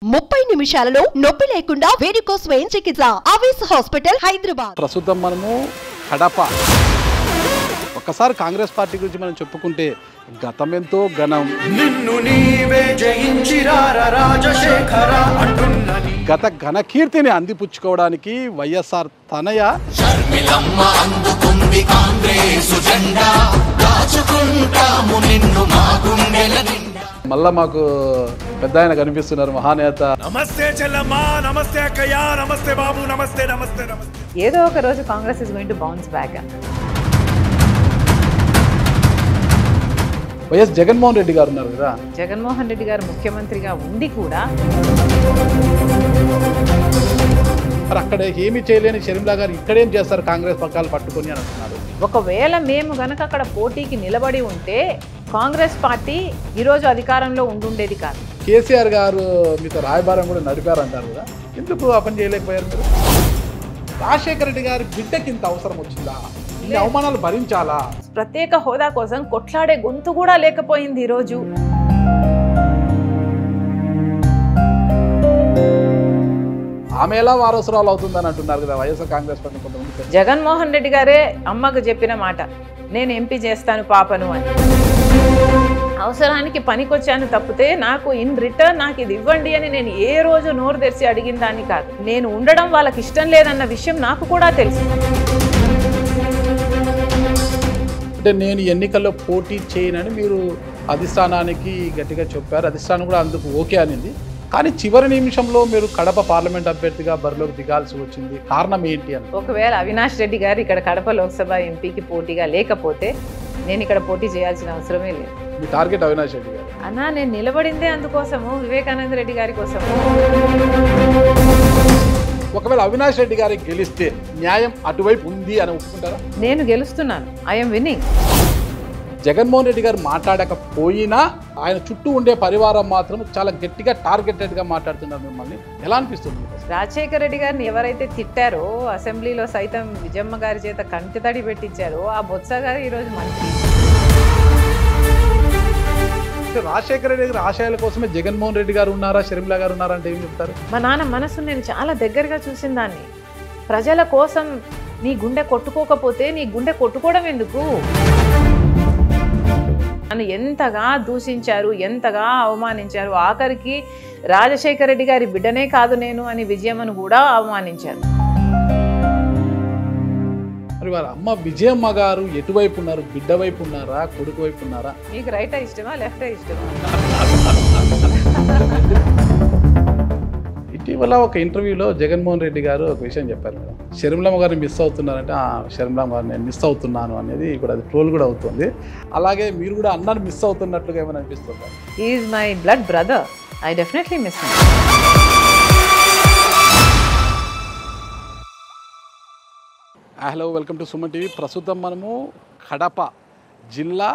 30 నిమిషాలలో నొప్పి లేకుండా వేడికోస్ స్వయం చికిత్స ఆవేశ హాస్పిటల్ హైదరాబాద్. ప్రస్తుతం మనము కడప. ఒక్కసారి కాంగ్రెస్ పార్టీ గురించి మనం చెప్పుకుంటే గతమెంతో ఘనం. నిన్ను నీవే జయించిరార రాజశేఖర అంటున్నది. గత ఘనకీర్తిని అందిపుచ్చుకోవడానికి వైఎస్ఆర్ తనయ షర్మిలమ్మ అందుకుంది కాంగ్రెస్ జెండా, దాచుకుంటాము నిన్ను మా గుండెల నిండా. మళ్ళా మాకు పెద్ద ఆయన కనిపిస్తున్నారు, మహానేత. నమస్తే చెల్లమ్మా, నమస్తే అక్కయ్య, నమస్తే బాబు, నమస్తే నమస్తే నమస్తే. ఏదో ఒక రోజు Congress is going to bounce back. YS Jaganmohan Reddy గారు ఉన్నారు కదా, జగన్మోహన్ రెడ్డి గారు ముఖ్యమంత్రిగా ఉండి కూడా మరి అక్కడ ఏమీ చేయలేని షర్మిలా గారు ఇక్కడేం చేస్తారు కాంగ్రెస్ పగ్గాలు పట్టుకొని అని అంటున్నారు. ఒకవేళ మేము గనక అక్కడ పోటీకి నిలబడి ఉంటే కాంగ్రెస్ పార్టీ ఈరోజు అధికారంలో ఉండుండేది కాదు. కేసీఆర్ గారు మీతో రాయబారం కూడా నడిపారు అంటారు కదా, ఎందుకు ఆ పని చేయలేకపోయారు మీరు? రాజశేఖర రెడ్డి గారి బిడ్డకి ఇంత అవసరం వచ్చిందా? ఈ అవమానాలు భరించాలా? ప్రత్యేక హోదా కోసం కొట్లాడే గొంతు కూడా లేకపోయింది ఈరోజు. ఆమె ఎలా వారసురాలు అవుతుందని అంటున్నారు కదా వైఎస్ఆర్ కాంగ్రెస్ పార్టీ కొంతమంది. జగన్మోహన్ రెడ్డి గారే అమ్మకు చెప్పిన మాట, నేను ఎంపీ చేస్తాను పాపను అని. అవసరానికి పనికొచ్చాను తప్పితే నాకు ఇన్ రిటర్న్ నాకు ఇది ఇవ్వండి అని నేను ఏ రోజు నోరు తెరిచి అడిగిన దాన్ని కాదు. నేను ఉండడం వాళ్ళకి ఇష్టం లేదన్న విషయం నాకు కూడా తెలుసు. అంటే నేను ఎన్నికల్లో పోటీ చేయనని మీరు అధిష్టానానికి గట్టిగా చెప్పారు, అధిష్టానం కూడా అందుకు ఓకే అనింది. కానీ చివరి నిమిషంలో మీరు కడప పార్లమెంట్ అభ్యర్థిగా బరిలోకి దిగాల్సి వచ్చింది, కారణం ఏంటి అని? ఒకవేళ అవినాష్ రెడ్డి గారు ఇక్కడ కడప లోక్సభ ఎంపీకి పోటీగా లేకపోతే నేను ఇక్కడ పోటీ చేయాల్సిన అవసరమే లేదు. మీ టార్గెట్ అవినాష్ రెడ్డి గారు అన్నా, నేను నిలబడిందే అందుకోసము, వివేకానంద రెడ్డి గారి కోసము. ఒకవేళ అవినాష్ రెడ్డి గారికి గెలిస్తే న్యాయం అటువైపు ఉంది అని ఒప్పుకుంటారా? నేను గెలుస్తున్నాను, ఐఎమ్ విన్నింగ్. జగన్మోహన్ రెడ్డి గారు మాట్లాడకపోయినా ఆయన చుట్టూ ఉండే పరివారం మాత్రం చాలా గట్టిగా టార్గెటెడ్గా మాట్లాడుతున్నారు. మిమ్మల్ని ఎలా అనిపిస్తుంది? రాజశేఖర రెడ్డి గారిని ఎవరైతే తిట్టారో, అసెంబ్లీలో సైతం విజయమ్మ గారి చేత కంటి తడి పెట్టించారో ఆ బొత్స గారు ఈరోజు మంత్రి. రాజశేఖర రెడ్డి గారి ఆశయాల కోసమే జగన్మోహన్ రెడ్డి గారు ఉన్నారా, షర్మిలా గారు ఉన్నారా అంటే ఏం చెప్తారు? మా నాన్న మనసు నేను చాలా దగ్గరగా చూసిన దాన్ని. ప్రజల కోసం నీ గుండె కొట్టుకోకపోతే నీ గుండె కొట్టుకోవడం ఎందుకు? నన్ను ఎంతగా దూషించారు, ఎంతగా అవమానించారు. ఆఖరికి రాజశేఖర రెడ్డి గారి బిడ్డనే కాదు నేను అని విజయమ్మను కూడా అవమానించారు. మరి వారి అమ్మ విజయమ్మ గారు ఎటువైపు ఉన్నారు? బిడ్డ వైపు ఉన్నారా, కొడుకు వైపు ఉన్నారా? మీకు రైటా ఇష్టమా, లెఫ్టా ఇష్టమా? ఇటీవల ఒక ఇంటర్వ్యూలో జగన్మోహన్ రెడ్డి గారు ఒక విషయం చెప్పారు కదా, షర్మిలమ్మ గారిని మిస్ అవుతున్నారంటే షర్మిలమ్మ గారిని నేను మిస్ అవుతున్నాను అనేది ఇప్పుడు అది ట్రోల్ కూడా అవుతుంది. అలాగే మీరు కూడా అన్నాను మిస్ అవుతున్నట్లుగా ఏమైనా అనిపిస్తుందా? He is my blood brother, I definitely miss him. Hello, welcome to Suman TV. ప్రస్తుతం మనము కడప జిల్లా,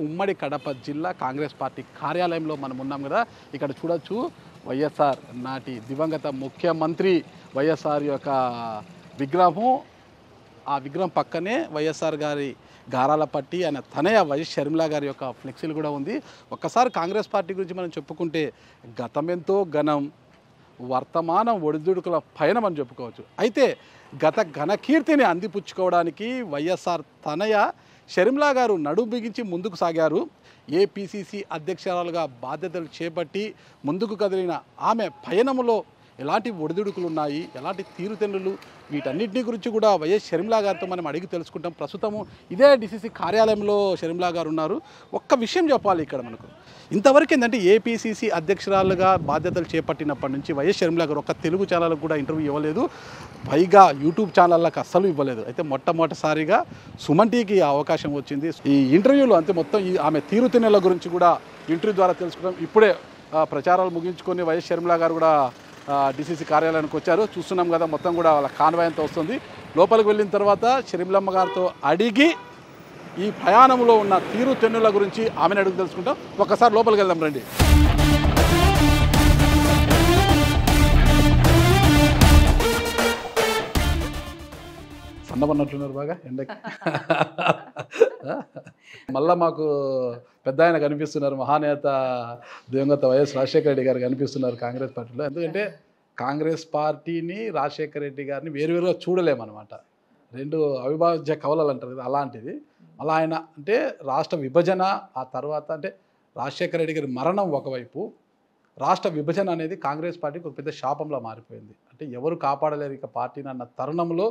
ఉమ్మడి కడప జిల్లా కాంగ్రెస్ పార్టీ కార్యాలయంలో మనం ఉన్నాం కదా. ఇక్కడ చూడొచ్చు వైఎస్ఆర్ నాటి దివంగత ముఖ్యమంత్రి వైఎస్ఆర్ యొక్క విగ్రహం. ఆ విగ్రహం పక్కనే వైఎస్ఆర్ గారి గారాల పట్టి ఆయన తనయ వైఎస్ షర్మిలా గారి యొక్క ఫ్లెక్సీలు కూడా ఉంది. ఒక్కసారి కాంగ్రెస్ పార్టీ గురించి మనం చెప్పుకుంటే గతమెంతో ఘనం, వర్తమానం ఒడిదుడుకుల పయనం అని చెప్పుకోవచ్చు. అయితే గత ఘనకీర్తిని అందిపుచ్చుకోవడానికి వైఎస్ఆర్ తనయ షర్మిలా గారు నడుం బిగించి ముందుకు సాగారు. ఏపీసీసీ అధ్యక్షురాలుగా బాధ్యతలు చేపట్టి ముందుకు కదిలిన ఆమె పయనములో ఎలాంటి ఒడిదుడుకులు ఉన్నాయి, ఎలాంటి తీరుతెన్నులు, వీటన్నిటిని గురించి కూడా వైఎస్ షర్మిలా గారితో మనం అడిగి తెలుసుకుంటాం. ప్రస్తుతము ఇదే డిసిసి కార్యాలయంలో షర్మిలా గారు ఉన్నారు. ఒక్క విషయం చెప్పాలి ఇక్కడ మనకు, ఇంతవరకు ఏంటంటే ఏపీసీసీ అధ్యక్షురాలుగా బాధ్యతలు చేపట్టినప్పటి నుంచి వైఎస్ షర్మిలా గారు ఒక్క తెలుగు ఛానల్కి కూడా ఇంటర్వ్యూ ఇవ్వలేదు, పైగా యూట్యూబ్ ఛానళ్ళకి అస్సలు ఇవ్వలేదు. అయితే మొట్టమొదటిసారిగా సుమన్ టీవీకి అవకాశం వచ్చింది. ఈ ఇంటర్వ్యూలో అంతే మొత్తం ఆమె తీరుతెన్నుల గురించి కూడా ఇంటర్వ్యూ ద్వారా తెలుసుకుంటాం. ఇప్పుడే ప్రచారాలు ముగించుకొని వైఎస్ షర్మిలా గారు కూడా డిసిసి కార్యాలయానికి వచ్చారు. చూస్తున్నాం కదా, మొత్తం కూడా వాళ్ళ కాన్వాయ్ అంతా వస్తుంది. లోపలికి వెళ్ళిన తర్వాత షర్మిలమ్మ గారితో అడిగి ఈ ప్రయాణంలో ఉన్న తీరుతెన్నుల గురించి ఆమెను అడుగు తెలుసుకుంటాం. ఒక్కసారి లోపలికి వెళ్దాం రండి. సన్న ఉన్నట్లున్నారు బాగా ఎండకి. మళ్ళా మాకు పెద్ద ఆయన కనిపిస్తున్నారు, మహానేత దివంగత వైఎస్ రాజశేఖర రెడ్డి గారు కనిపిస్తున్నారు కాంగ్రెస్ పార్టీలో. ఎందుకంటే కాంగ్రెస్ పార్టీని రాజశేఖర రెడ్డి గారిని వేరువేరుగా చూడలేమన్నమాట. రెండు అవిభాజ్య కవలలు అంటారు కదా, అలాంటిది. అలా ఆయన అంటే రాష్ట్ర విభజన, ఆ తర్వాత అంటే రాజశేఖర రెడ్డి గారి మరణం ఒకవైపు, రాష్ట్ర విభజన అనేది కాంగ్రెస్ పార్టీకి ఒక పెద్ద శాపంలా మారిపోయింది. అంటే ఎవరు కాపాడలేరు ఇక పార్టీని అన్న తరుణంలో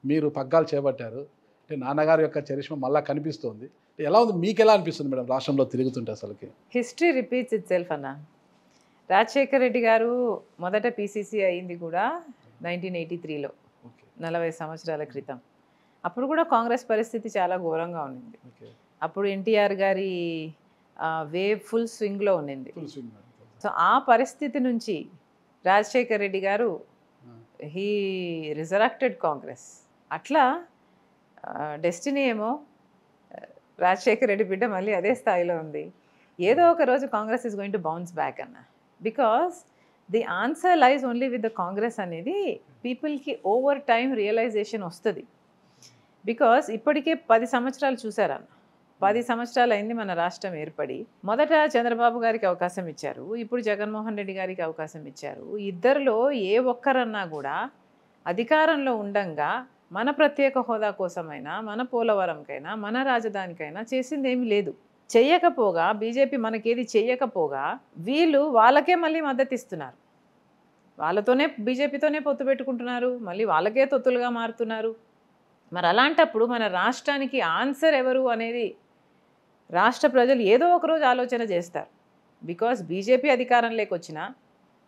మీరు పగ్గాలు చేపట్టారు. అంటే నాన్నగారి యొక్క చరిష్మ మళ్ళీ కనిపిస్తోంది. ఎలా ఉంది, మీకు ఎలా అనిపిస్తుంది మేడం రాష్ట్రంలో తిరుగుతుంటే? అసలుకి హిస్టరీ రిపీట్స్ ఇట్ సెల్ఫ్ అన్న. రాజశేఖర్ రెడ్డి గారు మొదట పీసీసీ అయింది కూడా 1983లో, 40 సంవత్సరాల క్రితం. అప్పుడు కూడా కాంగ్రెస్ పరిస్థితి చాలా ఘోరంగా ఉండింది. అప్పుడు ఎన్టీఆర్ గారి వేవ్ ఫుల్ స్వింగ్లో ఉండింది. సో ఆ పరిస్థితి నుంచి రాజశేఖర్ రెడ్డి గారు హీ రిజరక్టెడ్ కాంగ్రెస్. అట్లా డెస్టినీ ఏమో రాజశేఖర్ రెడ్డి బిడ్డ మళ్ళీ అదే స్థాయిలో ఉంది. ఏదో ఒక రోజు Congress is going to bounce back అన్న. Because the answer lies only with the Congress అనేది పీపుల్కి ఓవర్ టైం రియలైజేషన్ వస్తుంది. బికాస్ ఇప్పటికే 10 సంవత్సరాలు చూసారన్న. 10 సంవత్సరాలు అయింది మన రాష్ట్రం ఏర్పడి. మొదట చంద్రబాబు గారికి అవకాశం ఇచ్చారు, ఇప్పుడు జగన్మోహన్ రెడ్డి గారికి అవకాశం ఇచ్చారు. ఇద్దరిలో ఏ ఒక్కరన్నా కూడా అధికారంలో ఉండంగా మన ప్రత్యేక హోదా కోసమైనా, మన పోలవరంకైనా, మన రాజధానికైనా చేసింది ఏమీ లేదు. చెయ్యకపోగా, బీజేపీ మనకేది చెయ్యకపోగా వీళ్ళు వాళ్ళకే మళ్ళీ మద్దతు ఇస్తున్నారు. వాళ్ళతోనే, బీజేపీతోనే పొత్తు పెట్టుకుంటున్నారు, మళ్ళీ వాళ్ళకే తొత్తులుగా మారుతున్నారు. మరి అలాంటప్పుడు మన రాష్ట్రానికి ఆన్సర్ ఎవరు అనేది రాష్ట్ర ప్రజలు ఏదో ఒకరోజు ఆలోచన చేస్తారు. బికాస్ బీజేపీ అధికారంలోకి వచ్చినా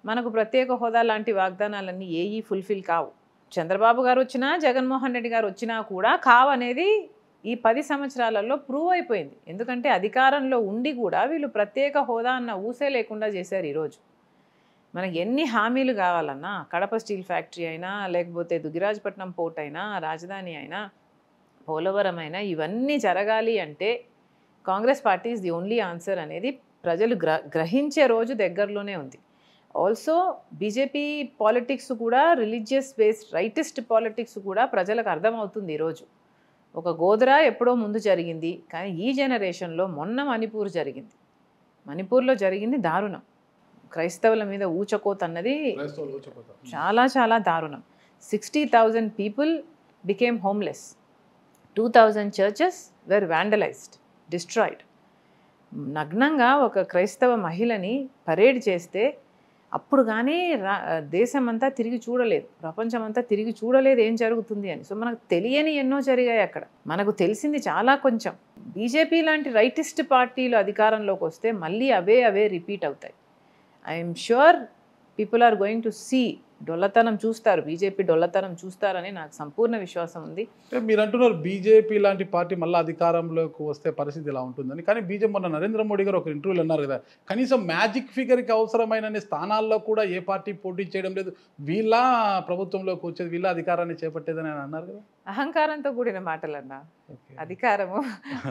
మనకు ప్రత్యేక హోదా లాంటి వాగ్దానాలన్నీ ఏఈ ఫుల్ఫిల్ కావు. చంద్రబాబు గారు వచ్చినా, జగన్మోహన్ రెడ్డి గారు వచ్చినా కూడా కావనేది ఈ 10 సంవత్సరాలలో ప్రూవ్ అయిపోయింది. ఎందుకంటే అధికారంలో ఉండి కూడా వీళ్ళు ప్రత్యేక హోదా అన్న ఊసే లేకుండా చేశారు. ఈరోజు మనకి ఎన్ని హామీలు కావాలన్నా, కడప స్టీల్ ఫ్యాక్టరీ అయినా, లేకపోతే దుగ్గిరాజపట్నం పోర్ట్ అయినా, రాజధాని అయినా, పోలవరం అయినా, ఇవన్నీ జరగాలి అంటే Congress party is the only answer అనేది ప్రజలు గ్రహించే రోజు దగ్గరలోనే ఉంది. ఆల్సో బీజేపీ పాలిటిక్స్ కూడా, రిలీజియస్ బేస్డ్ రైటిస్ట్ పాలిటిక్స్ కూడా ప్రజలకు అర్థమవుతుంది. ఈరోజు ఒక గోధరా ఎప్పుడో ముందు జరిగింది, కానీ ఈ జనరేషన్లో మొన్న మణిపూర్ జరిగింది. మణిపూర్లో జరిగింది దారుణం. క్రైస్తవుల మీద ఊచకోత అన్నది చాలా చాలా దారుణం. 60,000 people became homeless. 2,000 churches were vandalised, destroyed. నగ్నంగా ఒక క్రైస్తవ మహిళని పరేడ్ చేస్తే అప్పుడు కానీ దేశమంతా తిరిగి చూడలేదు, ప్రపంచమంతా తిరిగి చూడలేదు ఏం జరుగుతుంది అని. సో మనకు తెలియని ఎన్నో జరిగాయి అక్కడ, మనకు తెలిసింది చాలా కొంచెం. బీజేపీ లాంటి రైటిస్ట్ పార్టీలు అధికారంలోకి వస్తే మళ్ళీ అవే రిపీట్ అవుతాయి. I'm sure people are going to see, డొల్లతనం చూస్తారు, బీజేపీ డొల్లతనం చూస్తారని నాకు సంపూర్ణ విశ్వాసం ఉంది. మీరు అంటున్నారు బీజేపీ లాంటి పార్టీ మళ్ళీ అధికారంలోకి వస్తే పరిస్థితి ఇలా ఉంటుందని. కానీ బీజేపీ మొన్న నరేంద్ర మోడీ గారు ఒక ఇంటర్వ్యూలో అన్నారు కదా, కనీసం మ్యాజిక్ ఫిగర్కి అవసరమైన స్థానాల్లో కూడా ఏ పార్టీ పోటీ చేయడం లేదు, వీళ్ళ ప్రభుత్వంలోకి వచ్చేది, వీళ్ళ అధికారాన్ని చేపట్టేదని ఆయన అన్నారు కదా. అహంకారంతో కూడిన మాటలన్నా. అధికారము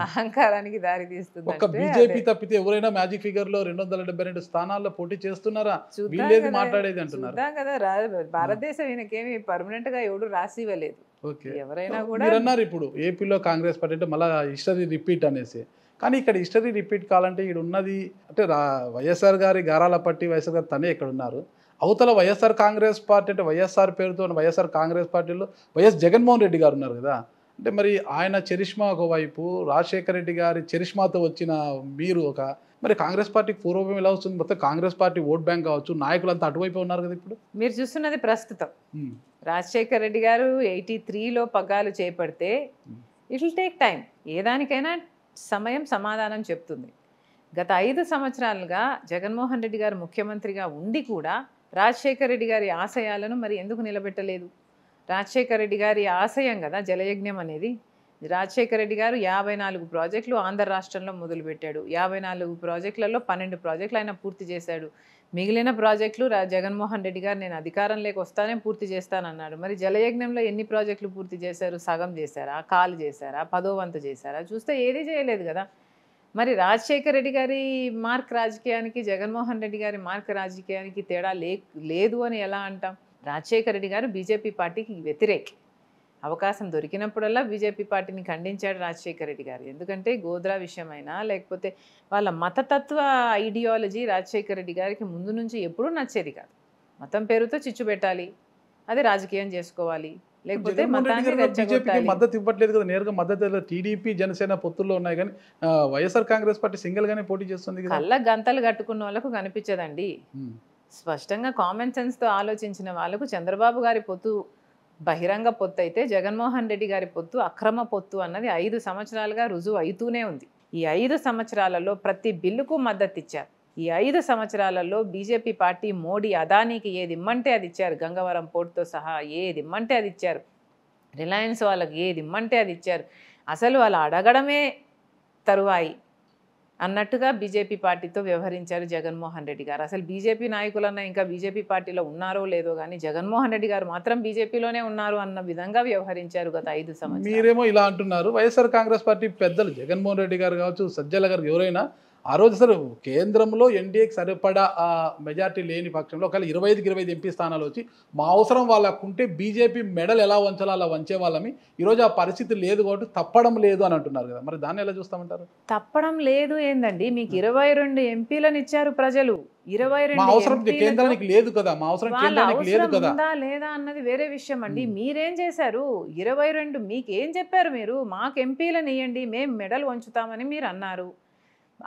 అహంకారానికి దారి తీస్తుంది. ఒక బీజేపీ తప్పితే ఎవరైనా మ్యాజిక్ ఫిగర్ లో 272 స్థానాల్లో పోటీ చేస్తున్నారా? వీళ్ళేది మాట్లాడేది అంటున్నారు కదా. భారతదేశం ఈయనకేమి పర్మనెంట్ గా ఎవడు రాసి ఇవ్వలేదు. ఎవరైనా కూడా మీరు అన్నారు ఇప్పుడు ఏపీలో కాంగ్రెస్ పార్టీ అంటే మళ్ళీ హిస్టరీ రిపీట్ అనేసి. కానీ ఇక్కడ హిస్టరీ రిపీట్ కావాలంటే ఇక్కడ ఉన్నది అంటే వైఎస్ఆర్ గారి గారాల పట్టి వైఎస్ఆర్ గారు తనే ఇక్కడ ఉన్నారు. అవతల వైఎస్ఆర్ కాంగ్రెస్ పార్టీ అంటే వైఎస్ఆర్ పేరుతో వైఎస్ఆర్ కాంగ్రెస్ పార్టీలో వైఎస్ జగన్మోహన్ రెడ్డి గారు ఉన్నారు కదా. అంటే మరి ఆయన చరిష్మా ఒకవైపు, రాజశేఖర రెడ్డి గారి చరిష్మాతో వచ్చిన మీరు ఒక, మరి కాంగ్రెస్ పార్టీకి పూర్వం ఎలా వస్తుంది? మొత్తం కాంగ్రెస్ పార్టీ ఓట్ బ్యాంక్ కావచ్చు, నాయకులంతా అటువైపు ఉన్నారు కదా. ఇప్పుడు మీరు చూస్తున్నది ప్రస్తుతం రాజశేఖర రెడ్డి గారు 83లో పగ్గాలు చేపడితే ఇట్ విల్ టేక్ టైం. ఏదానికైనా సమయం సమాధానం చెప్తుంది. గత 5 సంవత్సరాలుగా జగన్మోహన్ రెడ్డి గారు ముఖ్యమంత్రిగా ఉండి కూడా రాజశేఖర రెడ్డి గారి ఆశయాలను మరి ఎందుకు నిలబెట్టలేదు? రాజశేఖర రెడ్డి గారి ఆశయం కదా జలయజ్ఞం అనేది. రాజశేఖర రెడ్డి గారు 54 ప్రాజెక్టులు ఆంధ్ర రాష్ట్రంలో మొదలుపెట్టాడు. 54 ప్రాజెక్టులలో 12 ప్రాజెక్టులు ఆయన పూర్తి చేశాడు. మిగిలిన ప్రాజెక్టులు జగన్మోహన్ రెడ్డి గారు నేను అధికారంలోకి వస్తానే పూర్తి చేస్తానన్నాడు. మరి జలయజ్ఞంలో ఎన్ని ప్రాజెక్టులు పూర్తి చేశారు? సగం చేశారా, కాలు చేశారా, 10వ వంతు చేశారా? చూస్తే ఏది చేయలేదు కదా. మరి రాజశేఖర రెడ్డి గారి మార్క్ రాజకీయానికి, జగన్మోహన్ రెడ్డి గారి మార్క్ రాజకీయానికి తేడా లేదు అని ఎలా అంటాం? రాజశేఖర రెడ్డి గారు బీజేపీ పార్టీకి వ్యతిరేకి. అవకాశం దొరికినప్పుడల్లా బీజేపీ పార్టీని ఖండించాడు రాజశేఖర రెడ్డి గారు. ఎందుకంటే గోద్రా విషయమైనా లేకపోతే వాళ్ళ మతతత్వ ఐడియాలజీ రాజశేఖర రెడ్డి గారికి ముందు నుంచి ఎప్పుడూ నచ్చేది కాదు. మతం పేరుతో చిచ్చు పెట్టాలి, అది రాజకీయం చేసుకోవాలి, లేకపోతే మతాన్ని రెచ్చగొట్టాలి. మద్దతు ఇవ్వట్లేదు కదా, నేరుగా మద్దతు టీడీపీ జనసేన పొత్తుల్లో ఉన్నాయి, కానీ వైఎస్ఆర్ కాంగ్రెస్ పార్టీ సింగిల్ గానే పోటీ చేస్తుంది కదా. కళ్ళ గంతలు కట్టుకున్న వాళ్ళకు కనిపించదండి. స్పష్టంగా కామన్ సెన్స్తో ఆలోచించిన వాళ్ళకు చంద్రబాబు గారి పొత్తు బహిరంగ పొత్తు అయితే జగన్మోహన్ రెడ్డి గారి పొత్తు అక్రమ పొత్తు అన్నది 5 సంవత్సరాలుగా రుజువు అవుతూనే ఉంది. ఈ 5 సంవత్సరాలలో ప్రతి బిల్లుకు మద్దతు ఇచ్చారు. ఈ 5 సంవత్సరాలలో బీజేపీ పార్టీ మోడీ అదానీకి ఏది ఇమ్మంటే అది ఇచ్చారు. గంగవరం పోర్టుతో సహా ఏది ఇమ్మంటే అది ఇచ్చారు. రిలయన్స్ వాళ్ళకి ఏది ఇమ్మంటే అది ఇచ్చారు. అసలు వాళ్ళు అడగడమే తరువాయి అన్నట్టుగా బీజేపీ పార్టీతో వ్యవహరించారు జగన్మోహన్ రెడ్డి గారు. అసలు బీజేపీ నాయకులన్నా ఇంకా బీజేపీ పార్టీలో ఉన్నారో లేదో కానీ జగన్మోహన్ రెడ్డి గారు మాత్రం బీజేపీలోనే ఉన్నారు అన్న విధంగా వ్యవహరించారు గత 5 సంవత్సరాలు. మీరేమో ఇలా అంటున్నారు. వైఎస్ఆర్ కాంగ్రెస్ పార్టీ పెద్దలు జగన్మోహన్ రెడ్డి గారు కావచ్చు, సజ్జల గారు ఎవరైనా ఆ రోజు అసలు కేంద్రంలో ఎన్డీఏకి సరిపడా మెజార్టీ లేని పక్షంలో ఒకవేళ 25కి 25 ఎంపీ స్థానాలు వచ్చి మా అవసరం వాళ్ళకుంటే బీజేపీ మెడల్ ఎలా వంచాలో అలా వంచే వాళ్ళమి. ఈరోజు ఆ పరిస్థితి లేదు కాబట్టి తప్పడం లేదు అని అంటున్నారు కదా, మరి దాన్ని ఎలా చూస్తామంటారు? తప్పడం లేదు ఏందండి, మీకు 22 ఎంపీలను ఇచ్చారు ప్రజలు. 22 మా అవసరం కేంద్రానికి లేదు కదా, మా అవసరం కేంద్రానికి లేదు కదా. ఉందా లేదా అన్నది వేరే విషయం అండి. మీరేం చేశారు? 22 మీకేం చెప్పారు? మీరు మాకు ఎంపీలను ఇవ్వండి, మేము మెడల్ వంచుతామని మీరు అన్నారు.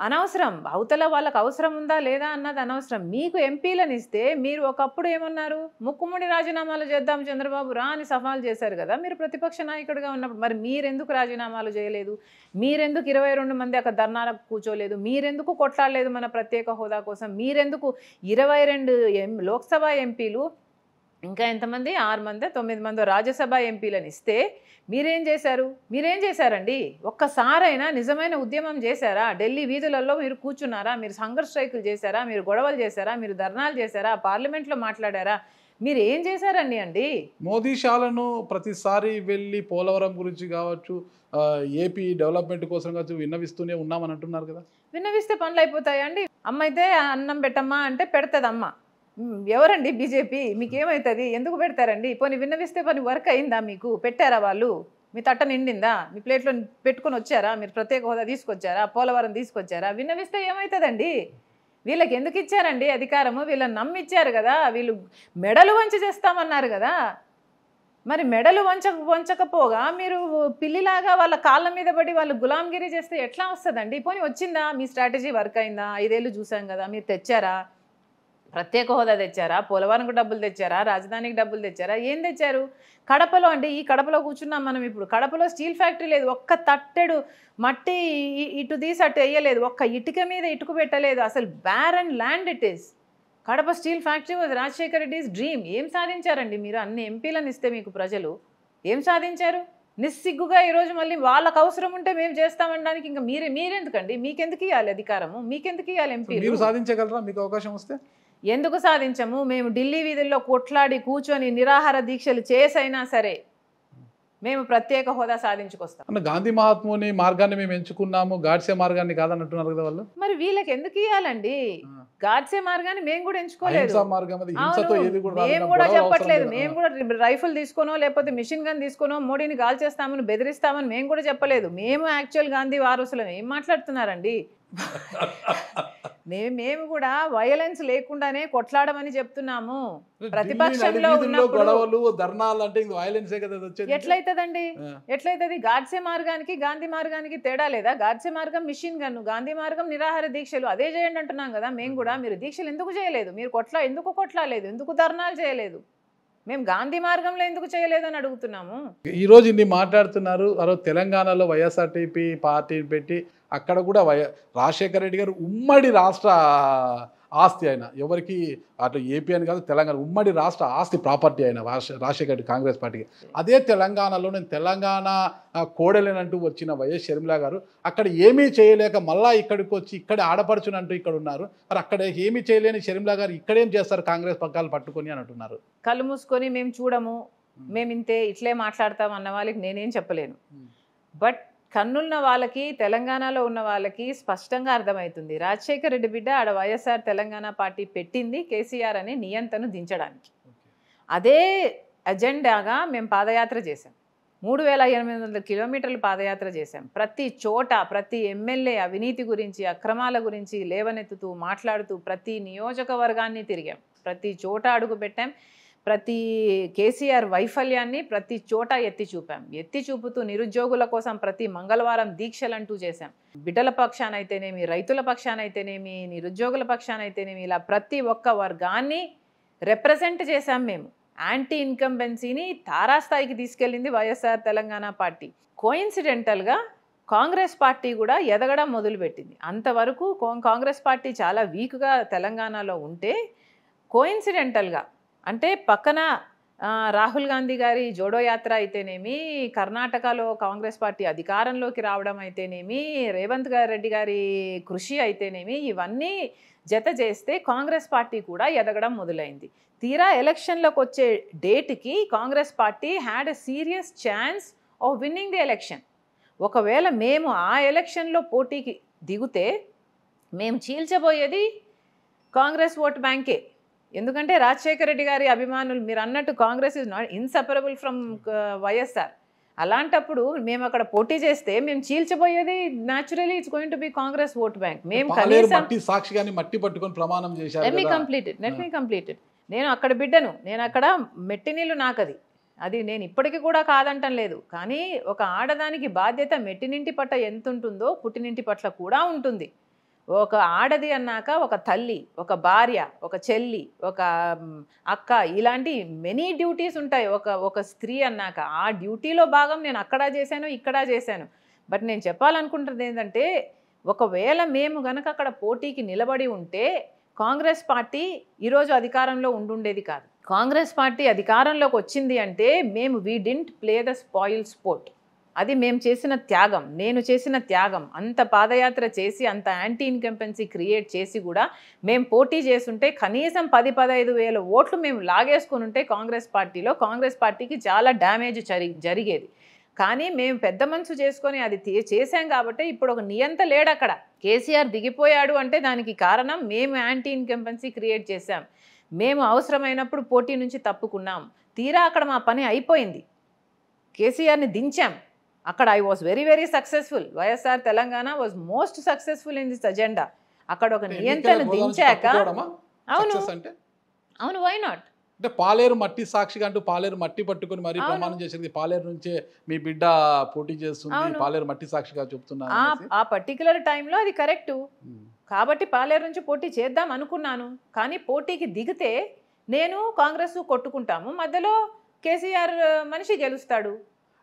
అనవసరం. అవతల వాళ్ళకి అవసరం ఉందా లేదా అన్నది అనవసరం. మీకు ఎంపీలను ఇస్తే మీరు ఒకప్పుడు ఏమన్నారు? ముక్కుముడి రాజీనామాలు చేద్దాం చంద్రబాబు రా అని సవాల్ చేశారు కదా మీరు ప్రతిపక్ష నాయకుడిగా ఉన్నప్పుడు. మరి మీరెందుకు రాజీనామాలు చేయలేదు? మీరెందుకు 22 మంది అక్కడ ధర్నాలకు కూర్చోలేదు? మీరెందుకు కొట్లాడలేదు మన ప్రత్యేక హోదా కోసం? మీరెందుకు 22 లోక్సభ ఎంపీలు ఇంకా ఎంతమంది 6 మంది 9 మంది రాజ్యసభ ఎంపీలను ఇస్తే మీరేం చేశారు? మీరేం చేశారండి? ఒక్కసారైనా నిజమైన ఉద్యమం చేశారా? ఢిల్లీ వీధులలో మీరు కూర్చున్నారా? మీరు హంగర్ స్ట్రైకులు చేశారా? మీరు గొడవలు చేశారా? మీరు ధర్నాలు చేశారా? పార్లమెంట్లో మాట్లాడారా? మీరు ఏం చేశారండి అండి? మోదీ షాలను ప్రతిసారి వెళ్ళి పోలవరం గురించి కావచ్చు, ఏపీ డెవలప్మెంట్ కోసం కావచ్చు విన్నవిస్తూనే ఉన్నామని అంటున్నారు కదా. విన్నవిస్తే పనులు అయిపోతాయా అండి? అమ్మ అయితే అన్నం పెట్టమ్మా అంటే పెడతది అమ్మ. ఎవరండి బీజేపీ? మీకేమవుతుంది? ఎందుకు పెడతారండి? పోనీ విన్నవిస్తే పని వర్క్ అయిందా? మీకు పెట్టారా? వాళ్ళు మీ తట్ట నిండిందా? మీ ప్లేట్లో పెట్టుకొని వచ్చారా? మీరు ప్రత్యేక హోదా తీసుకొచ్చారా? పోలవరం తీసుకొచ్చారా? విన్నవిస్తే ఏమవుతుందండి? వీళ్ళకి ఎందుకు ఇచ్చారండి అధికారము? వీళ్ళని నమ్మిచ్చారు కదా. వీళ్ళు మెడలు వంచి చేస్తామన్నారు కదా. మరి మెడలు వంచకపోగా మీరు పిల్లిలాగా వాళ్ళ కాళ్ళ మీద పడి వాళ్ళు గులాంగిరి చేస్తే ఎట్లా వస్తుందండి? పోనీ వచ్చిందా? మీ స్ట్రాటజీ వర్క్ అయిందా? 5 ఏళ్ళు చూసాం కదా. మీరు తెచ్చారా? ప్రత్యేక హోదా తెచ్చారా? పోలవరంకు డబ్బులు తెచ్చారా? రాజధానికి డబ్బులు తెచ్చారా? ఏం తెచ్చారు? కడపలో అండి, ఈ కడపలో కూర్చున్నాం మనం ఇప్పుడు. కడపలో స్టీల్ ఫ్యాక్టరీ లేదు. ఒక్క తట్టెడు మట్టి ఇటు తీసి అటు వేయలేదు. ఒక్క ఇటుక మీద ఇటుకు పెట్టలేదు. అసలు barren land it is. Kadapa steel factory was Rajashekhara Reddy's dream. ఏం సాధించారండి మీరు? అన్ని ఎంపీలను ఇస్తే మీకు ప్రజలు ఏం సాధించారు? నిస్సిగ్గుగా ఈరోజు మళ్ళీ వాళ్ళకు అవసరం ఉంటే మేము చేస్తామనడానికి ఇంకా మీరెందుకండి? మీకెందుకు ఇవ్వాలి అధికారము? మీకెందుకు ఇవ్వాలి ఎంపీ? మీరు సాధించగలరా మీకు అవకాశం వస్తే? ఎందుకు సాధించము? మేము ఢిల్లీ వీధుల్లో కొట్లాడి కూర్చొని నిరాహార దీక్షలు చేసైనా సరే మేము ప్రత్యేక హోదా సాధించుకొస్తాం. అంటే గాంధీ మహాత్ముని మార్గాన్ని మేము ఎంచుకున్నాము, గాడ్సే మార్గాన్ని కాదని అంటున్నారు కదా వాళ్ళు. మరి వీళ్ళకి ఎందుకు ఇవ్వాలండి? గాడ్సే మార్గాన్ని మేము కూడా ఎంచుకోలేదు. మేము కూడా చెప్పట్లేదు. మేము కూడా రైఫిల్ తీసుకోనో లేకపోతే మిషన్ గన్ తీసుకోనో మోడీని గాల్చేస్తామని బెదిరిస్తామని మేము కూడా చెప్పలేదు. మేము యాక్చువల్ గాంధీ వారసులం. ఏం మాట్లాడుతున్నారండి? మేము కూడా వైలెన్స్ లేకుండానే కొట్లాడమని చెప్తున్నాము. ప్రతిపక్షంలో ఉన్నప్పుడు ఎట్లయితదండి? ఎట్లయితది? గాడ్సే మార్గానికి గాంధీ మార్గానికి తేడా లేదా? గాడ్సే మార్గం మిషన్ గన్ను, గాంధీ మార్గం నిరాహార దీక్షలు. అదే చేయండి అంటున్నాం కదా మేము కూడా. మీరు దీక్షలు ఎందుకు చేయలేదు? మీరు ఎందుకు కొట్లాలేదు? ఎందుకు ధర్నాలు చేయలేదు? మేము గాంధీ మార్గంలో ఎందుకు చేయలేదు అని అడుగుతున్నాము. ఈ రోజు ఇన్ని మాట్లాడుతున్నారు. తెలంగాణలో వైఎస్ఆర్టీపీ పార్టీ పెట్టి అక్కడ కూడా రాజశేఖర రెడ్డి గారు ఉమ్మడి రాష్ట్ర ఆస్తి అయిన, ఎవరికి అటు ఏపీ అని కాదు తెలంగాణ ఉమ్మడి రాష్ట్ర ఆస్తి ప్రాపర్టీ అయిన రాజశేఖర రెడ్డి కాంగ్రెస్ పార్టీకి. అదే తెలంగాణలో నేను తెలంగాణ కోడలేనంటూ వచ్చిన వైఎస్ షర్మిల గారు అక్కడ ఏమీ చేయలేక మళ్ళా ఇక్కడికి వచ్చి ఇక్కడ ఆడపడుచునంటూ ఇక్కడ ఉన్నారు. మరి అక్కడ ఏమీ చేయలేని షర్మిల గారు ఇక్కడేం చేస్తారు కాంగ్రెస్ పగ్గాలు పట్టుకొని అని అంటున్నారు. కళ్ళు మూసుకొని మేము చూడము, మేము ఇట్లే మాట్లాడతాం అన్న వాళ్ళకి నేనేం చెప్పలేను. బట్ కన్నున్న వాళ్ళకి, తెలంగాణలో ఉన్న వాళ్ళకి స్పష్టంగా అర్థమవుతుంది. రాజశేఖర రెడ్డి బిడ్డ ఆడ వైఎస్ఆర్ తెలంగాణ పార్టీ పెట్టింది కేసీఆర్ అని నియంతను దించడానికి. అదే అజెండాగా మేము పాదయాత్ర చేశాం. 3800 కిలోమీటర్లు పాదయాత్ర చేశాం. ప్రతి చోట ప్రతి ఎమ్మెల్యే అవినీతి గురించి అక్రమాల గురించి లేవనెత్తుతూ మాట్లాడుతూ ప్రతి నియోజకవర్గాన్ని తిరిగాం. ప్రతి చోట అడుగు పెట్టాం. ప్రతి కేసీఆర్ వైఫల్యాన్ని ప్రతి చోట ఎత్తి చూపాం. ఎత్తి చూపుతూ నిరుద్యోగుల కోసం ప్రతి మంగళవారం దీక్షలంటూ చేశాం. బిడ్డల పక్షానైతేనేమి, రైతుల పక్షానైతేనేమి, నిరుద్యోగుల పక్షానైతేనేమి, ఇలా ప్రతి ఒక్క వర్గాన్ని రిప్రజెంట్ చేశాం మేము. యాంటీ ఇన్కంబెన్సీని తారాస్థాయికి తీసుకెళ్ళింది వైఎస్ఆర్ తెలంగాణ పార్టీ. కోయిన్సిడెంటల్గా కాంగ్రెస్ పార్టీ కూడా ఎదగడం మొదలుపెట్టింది. అంతవరకు కాంగ్రెస్ పార్టీ చాలా వీక్గా తెలంగాణలో ఉంటే కోయిన్సిడెంటల్గా అంటే పక్కన రాహుల్ గాంధీ గారి జోడో యాత్ర అయితేనేమి, కర్ణాటకలో కాంగ్రెస్ పార్టీ అధికారంలోకి రావడం అయితేనేమి, రేవంత్ రెడ్డి గారి కృషి అయితేనేమి, ఇవన్నీ జత చేస్తే కాంగ్రెస్ పార్టీ కూడా ఎదగడం మొదలైంది. తీరా ఎలక్షన్లకు వచ్చే డేట్కి Congress party had a serious chance of winning the election. ఒకవేళ మేము ఆ ఎలక్షన్లో పోటీకి దిగితే మేము చీల్చబోయేది కాంగ్రెస్ ఓట్ బ్యాంకే. ఎందుకంటే రాజశేఖర రెడ్డి గారి అభిమానులు, మీరు అన్నట్టు Congress is not inseparable from YSR. అలాంటప్పుడు మేము అక్కడ పోటీ చేస్తే మేము చీల్చబోయేది naturally it's going to be Congress vote bank. మేము సాక్షిగాని మట్టి పట్టుకొని ప్రమాణం చేశారు. Let me completed. నేను అక్కడ బిడ్డను, నేను అక్కడ మెట్టినీళ్ళు నాకది, అది నేను ఇప్పటికీ కూడా కాదంటం లేదు. కానీ ఒక ఆడదానికి బాధ్యత మెట్టినింటి పట్ల ఎంత ఉంటుందో పుట్టినింటి పట్ల కూడా ఉంటుంది. ఒక ఆడది అన్నాక ఒక తల్లి, ఒక భార్య, ఒక చెల్లి, ఒక అక్క, ఇలాంటి మెనీ డ్యూటీస్ ఉంటాయి ఒక స్త్రీ అన్నాక. ఆ డ్యూటీలో భాగం నేను అక్కడ చేశాను, ఇక్కడ చేశాను. బట్ నేను చెప్పాలనుకుంటున్నది ఏంటంటే, ఒకవేళ మేము గనక అక్కడ పోటీకి నిలబడి ఉంటే కాంగ్రెస్ పార్టీ ఈరోజు అధికారంలో ఉండుండేది కాదు. కాంగ్రెస్ పార్టీ అధికారంలోకి వచ్చింది అంటే మేము we didn't play the spoil sport. అది మేము చేసిన త్యాగం, నేను చేసిన త్యాగం. అంత పాదయాత్ర చేసి అంత యాంటీ ఇన్కంపెన్సీ క్రియేట్ చేసి కూడా మేము పోటీ చేస్తుంటే కనీసం 10-15 వేల ఓట్లు మేము లాగేసుకుని ఉంటే కాంగ్రెస్ పార్టీకి చాలా డ్యామేజ్ జరిగేది. కానీ మేము పెద్ద మనసు చేసుకొని అది చేశాం కాబట్టి ఇప్పుడు ఒక నియంత లేడు అక్కడ. కేసీఆర్ దిగిపోయాడు అంటే దానికి కారణం మేము యాంటీ ఇన్కంపెన్సీ క్రియేట్ చేశాం. మేము అవసరమైనప్పుడు పోటీ నుంచి తప్పుకున్నాం. తీరా అక్కడ మా పని అయిపోయింది. కేసీఆర్ని దించాం. అక్కడ I was very very successful. YSR Telangana was most successful in this agenda. అక్కడ ఒక నియంత్రణ దించాక అవును, వై నాట్? అంటే పాలేరు మట్టి సాక్షిగా అంటూ పాలేరు మట్టి పట్టుకుని మరి ప్రమాణం చేసేది, పాలేరు నుంచే మీ బిడ్డ పోటీ చేస్తుంది, పాలేరు మట్టి సాక్షిగా చెప్తున్నా. ఆ పర్టికులర్ టైంలో అది కరెక్టు కాబట్టి పాలేరు నుంచి పోటీ చేద్దాం అనుకున్నాను. కానీ పోటీకి దిగితే నేను కాంగ్రెస్ కొట్టుకుంటాము, మధ్యలో కేసీఆర్ మనిషి గెలుస్తాడు,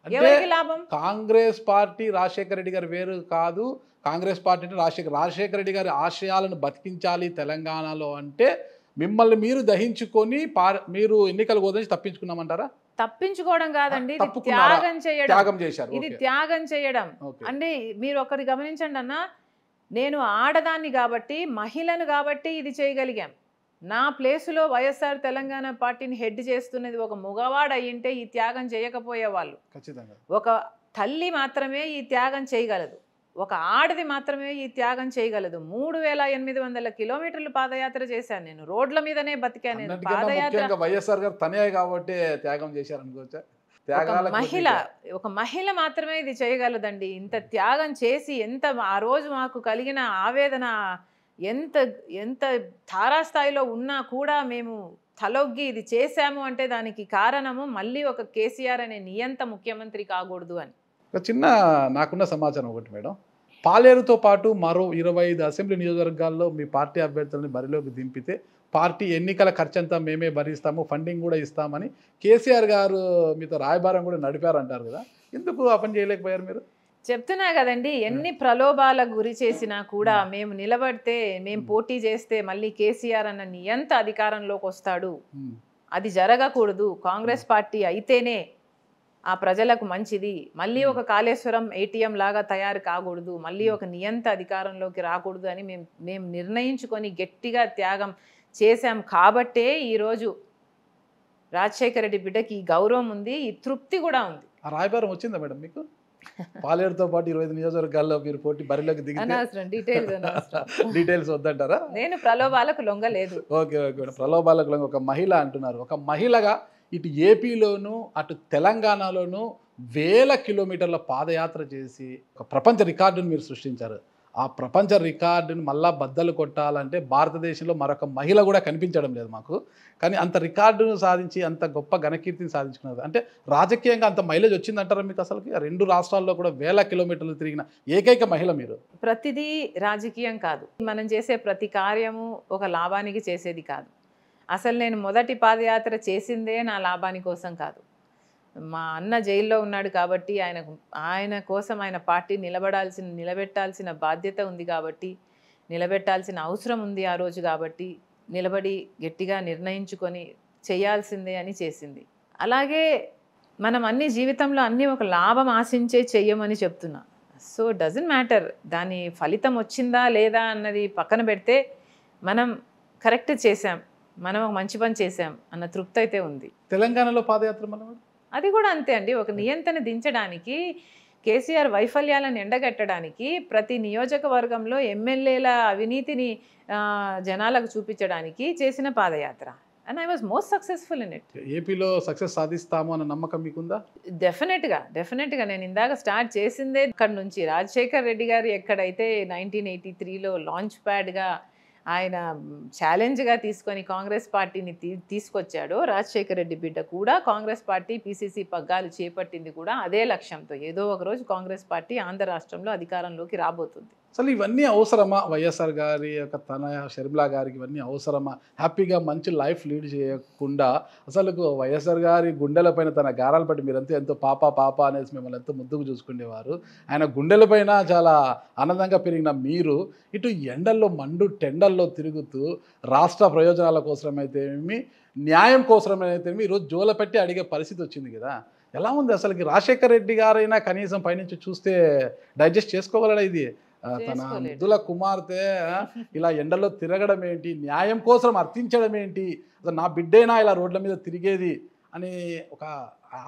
ఎవరికి లాభం? కాంగ్రెస్ పార్టీ రాజశేఖర రెడ్డి గారు వేరు కాదు. కాంగ్రెస్ పార్టీ అంటే రాజశేఖర రెడ్డి గారి ఆశయాలను బతికించాలి తెలంగాణలో అంటే మిమ్మల్ని మీరు దహించుకొని మీరు ఎన్నికలు కోదని తప్పించుకున్నామంటారా? తప్పించుకోవడం కాదండి, ఇది త్యాగం చేయడం. త్యాగం చేశారు. ఇది త్యాగం చేయడం అంటే మీరు ఒకటి గమనించండి అన్న, నేను ఆడదాన్ని కాబట్టి, మహిళను కాబట్టి ఇది చేయగలిగాం. నా ప్లేసులో వైఎస్ఆర్ తెలంగాణ పార్టీని హెడ్ చేస్తున్నది ఒక మగవాడు అయ్యింటే ఈ త్యాగం చేయకపోయేవాళ్ళు. ఖచ్చితంగా ఒక తల్లి మాత్రమే ఈ త్యాగం చేయగలదు, ఒక ఆడది మాత్రమే ఈ త్యాగం చేయగలదు. 3800 కిలోమీటర్లు పాదయాత్ర చేశాను నేను, రోడ్ల మీదనే బతికాను. పాదయాత్ర వైఎస్ఆర్ గారు తనే కాబట్టి త్యాగం చేశారనుకోవచ్చా? ఒక మహిళ మాత్రమే ఇది చేయగలదండి. ఇంత త్యాగం చేసి ఎంత ఆ రోజు మాకు కలిగిన ఆవేదన ఎంత ఎంత తారాస్థాయిలో ఉన్నా కూడా మేము తలొగ్గి ఇది చేశాము అంటే దానికి కారణము మళ్ళీ ఒక కేసీఆర్ అనే నియంత ముఖ్యమంత్రి కాకూడదు అని. ఒక చిన్న నాకున్న సమాచారం ఒకటి మేడం, పాలేరుతో పాటు మరో 25 అసెంబ్లీ నియోజకవర్గాల్లో మీ పార్టీ అభ్యర్థులని బరిలోకి దింపితే పార్టీ ఎన్నికల ఖర్చంతా మేమే భరిస్తాము, ఫండింగ్ కూడా ఇస్తామని కేసీఆర్ గారు మీతో రాయబారం కూడా నడిపారంటారు కదా, ఎందుకు ఆ పని చేయలేకపోయారు మీరు? చెప్తున్నా కదండి, ఎన్ని ప్రలోభాలకు గురి చేసినా కూడా మేము నిలబడితే, మేము పోటీ చేస్తే మళ్ళీ కేసీఆర్ అన్న నియంత అధికారంలోకి వస్తాడు, అది జరగకూడదు. కాంగ్రెస్ పార్టీ అయితేనే ఆ ప్రజలకు మంచిది, మళ్ళీ ఒక కాళేశ్వరం ATM లాగా తయారు కాకూడదు, మళ్ళీ ఒక నియంత అధికారంలోకి రాకూడదు అని మేము నిర్ణయించుకొని గట్టిగా త్యాగం చేశాం. కాబట్టే ఈరోజు రాజశేఖర రెడ్డి బిడ్డకి ఈ గౌరవం ఉంది, ఈ తృప్తి కూడా ఉంది. ఆ రాయబారం వచ్చిందా మేడం మీకు? పాలేరుతో పాటు 25 నియోజకవర్గాల్లో మీరు పోటీ బరిలోకి దిగితే డీటెయిల్స్ వద్దంటారా? నేను ప్రలోభాలకు లొంగలేదు. ఓకే ఓకే, ప్రలోభాలకు లొంగ ఒక మహిళ అంటున్నారు. ఒక మహిళగా ఇటు ఏపీలోను అటు తెలంగాణలోను వేల కిలోమీటర్ల పాదయాత్ర చేసి ఒక ప్రపంచ రికార్డును మీరు సృష్టించారు. ఆ ప్రపంచ రికార్డుని మళ్ళా బద్దలు కొట్టాలంటే భారతదేశంలో మరొక మహిళ కూడా కనిపించడం లేదు మాకు. కానీ అంత రికార్డును సాధించి అంత గొప్ప ఘనకీర్తిని సాధించుకున్నారు. అంటే రాజకీయంగా అంత మైలేజ్ వచ్చిందంటారా మీకు? అసలుకి 2 రాష్ట్రాల్లో కూడా వేల కిలోమీటర్లు తిరిగిన ఏకైక మహిళ మీరు. ప్రతిదీ రాజకీయం కాదు. మనం చేసే ప్రతి కార్యము ఒక లాభానికి చేసేది కాదు. అసలు నేను మొదటి పాదయాత్ర చేసిందే నా లాభాని కోసం కాదు. మా అన్న జైల్లో ఉన్నాడు కాబట్టి ఆయన కోసం ఆయన పార్టీ నిలబెట్టాల్సిన బాధ్యత ఉంది కాబట్టి, నిలబెట్టాల్సిన అవసరం ఉంది ఆ రోజు కాబట్టి, నిలబడి గట్టిగా నిర్ణయించుకొని చేయాల్సిందే అని చేసింది. అలాగే మనం జీవితంలో అన్నీ ఒక లాభం ఆశించే చెయ్యమని చెప్తున్నా. సో డజంట్ మ్యాటర్ దాని ఫలితం వచ్చిందా లేదా అన్నది పక్కన పెడితే మనం కరెక్ట్ చేసాం, మనం ఒక మంచి పని చేసాం అన్న తృప్తి అయితే ఉంది. తెలంగాణలో పాదయాత్ర మనం అది కూడా అంతే అండి. ఒక నియంత్రణ దించడానికి, కేసీఆర్ వైఫల్యాలను ఎండగట్టడానికి, ప్రతి నియోజకవర్గంలో ఎమ్మెల్యేల అవినీతిని జనాలకు చూపించడానికి చేసిన పాదయాత్ర. And I was most successful in it. ఏపీలో సక్సెస్ సాధిస్తాము అన్న నమ్మకం మీకుందా? డెఫినెట్గా నేను ఇందాక స్టార్ట్ చేసిందే ఇక్కడ నుంచి. రాజశేఖర్ రెడ్డి గారు ఎక్కడైతే 1983లో లాంచ్ ప్యాడ్గా ఆయన ఛాలెంజ్గా తీసుకొని కాంగ్రెస్ పార్టీని తీసుకొచ్చాడో, రాజశేఖర రెడ్డి బిడ్డ కూడా కాంగ్రెస్ పార్టీ పిసిసి పగ్గాలు చేపట్టింది కూడా అదే లక్ష్యంతో. ఏదో ఒక రోజు కాంగ్రెస్ పార్టీ ఆంధ్ర రాష్ట్రంలో అధికారంలోకి రాబోతుంది. అసలు ఇవన్నీ అవసరమా? వైఎస్ఆర్ గారి యొక్క తనయ షర్మిలా గారికి ఇవన్నీ అవసరమా? హ్యాపీగా మంచి లైఫ్ లీడ్ చేయకుండా అసలు వైఎస్ఆర్ గారి గుండెలపైన తన గారాలు పట్టి మీరంతా ఎంతో పాప అనేసి మిమ్మల్ని ఎంతో ముద్దుకు చూసుకునేవారు. ఆయన గుండెలపైన చాలా ఆనందంగా పెరిగిన మీరు ఇటు ఎండల్లో టెండల్లో తిరుగుతూ రాష్ట్ర ప్రయోజనాల కోసమైతేమి, న్యాయం కోసమైతేమి ఈరోజు జోల పెట్టి అడిగే పరిస్థితి వచ్చింది కదా. ఎలా ఉంది అసలుకి? రాజశేఖర రెడ్డి గారైనా కనీసం పైనుంచి చూస్తే డైజెస్ట్ చేసుకోగలడా ఇది? తన ముద్దుల కుమార్తె ఇలా ఎండలో తిరగడం ఏంటి, న్యాయం కోసం అర్థించడం ఏంటి, అసలు నా బిడ్డైనా ఇలా రోడ్ల మీద తిరిగేది అని ఒక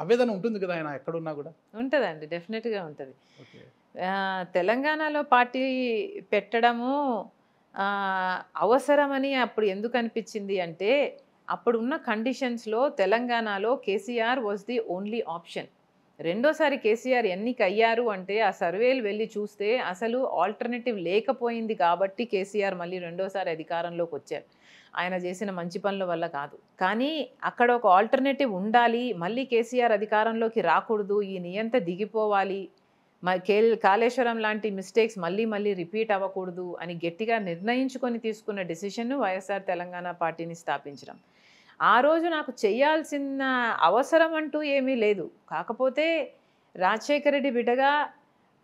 ఆవేదన ఉంటుంది కదా ఆయన ఎక్కడున్నా కూడా. ఉంటుందండి, డెఫినెట్గా ఉంటుంది. తెలంగాణలో పార్టీ పెట్టడము అవసరమని అప్పుడు ఎందుకు అనిపించింది అంటే, అప్పుడున్న కండిషన్స్లో తెలంగాణలో KCR was the only option. రెండోసారి కేసీఆర్ ఎన్నికయ్యారు అంటే ఆ సర్వేలు వెళ్ళి చూస్తే అసలు ఆల్టర్నేటివ్ లేకపోయింది కాబట్టి కేసీఆర్ మళ్ళీ రెండోసారి అధికారంలోకి వచ్చారు. ఆయన చేసిన మంచి పనుల వల్ల కాదు. కానీ అక్కడ ఒక ఆల్టర్నేటివ్ ఉండాలి, మళ్ళీ కేసీఆర్ అధికారంలోకి రాకూడదు, ఈ నియంత దిగిపోవాలి, కాళేశ్వరం లాంటి మిస్టేక్స్ మళ్ళీ రిపీట్ అవ్వకూడదు అని గట్టిగా నిర్ణయించుకొని తీసుకున్న డెసిషన్ వైఎస్ఆర్ తెలంగాణ పార్టీని స్థాపించడం. ఆ రోజు నాకు చేయాల్సిన అవసరం అంటూ ఏమీ లేదు. కాకపోతే రాజశేఖర రెడ్డి బిడ్డగా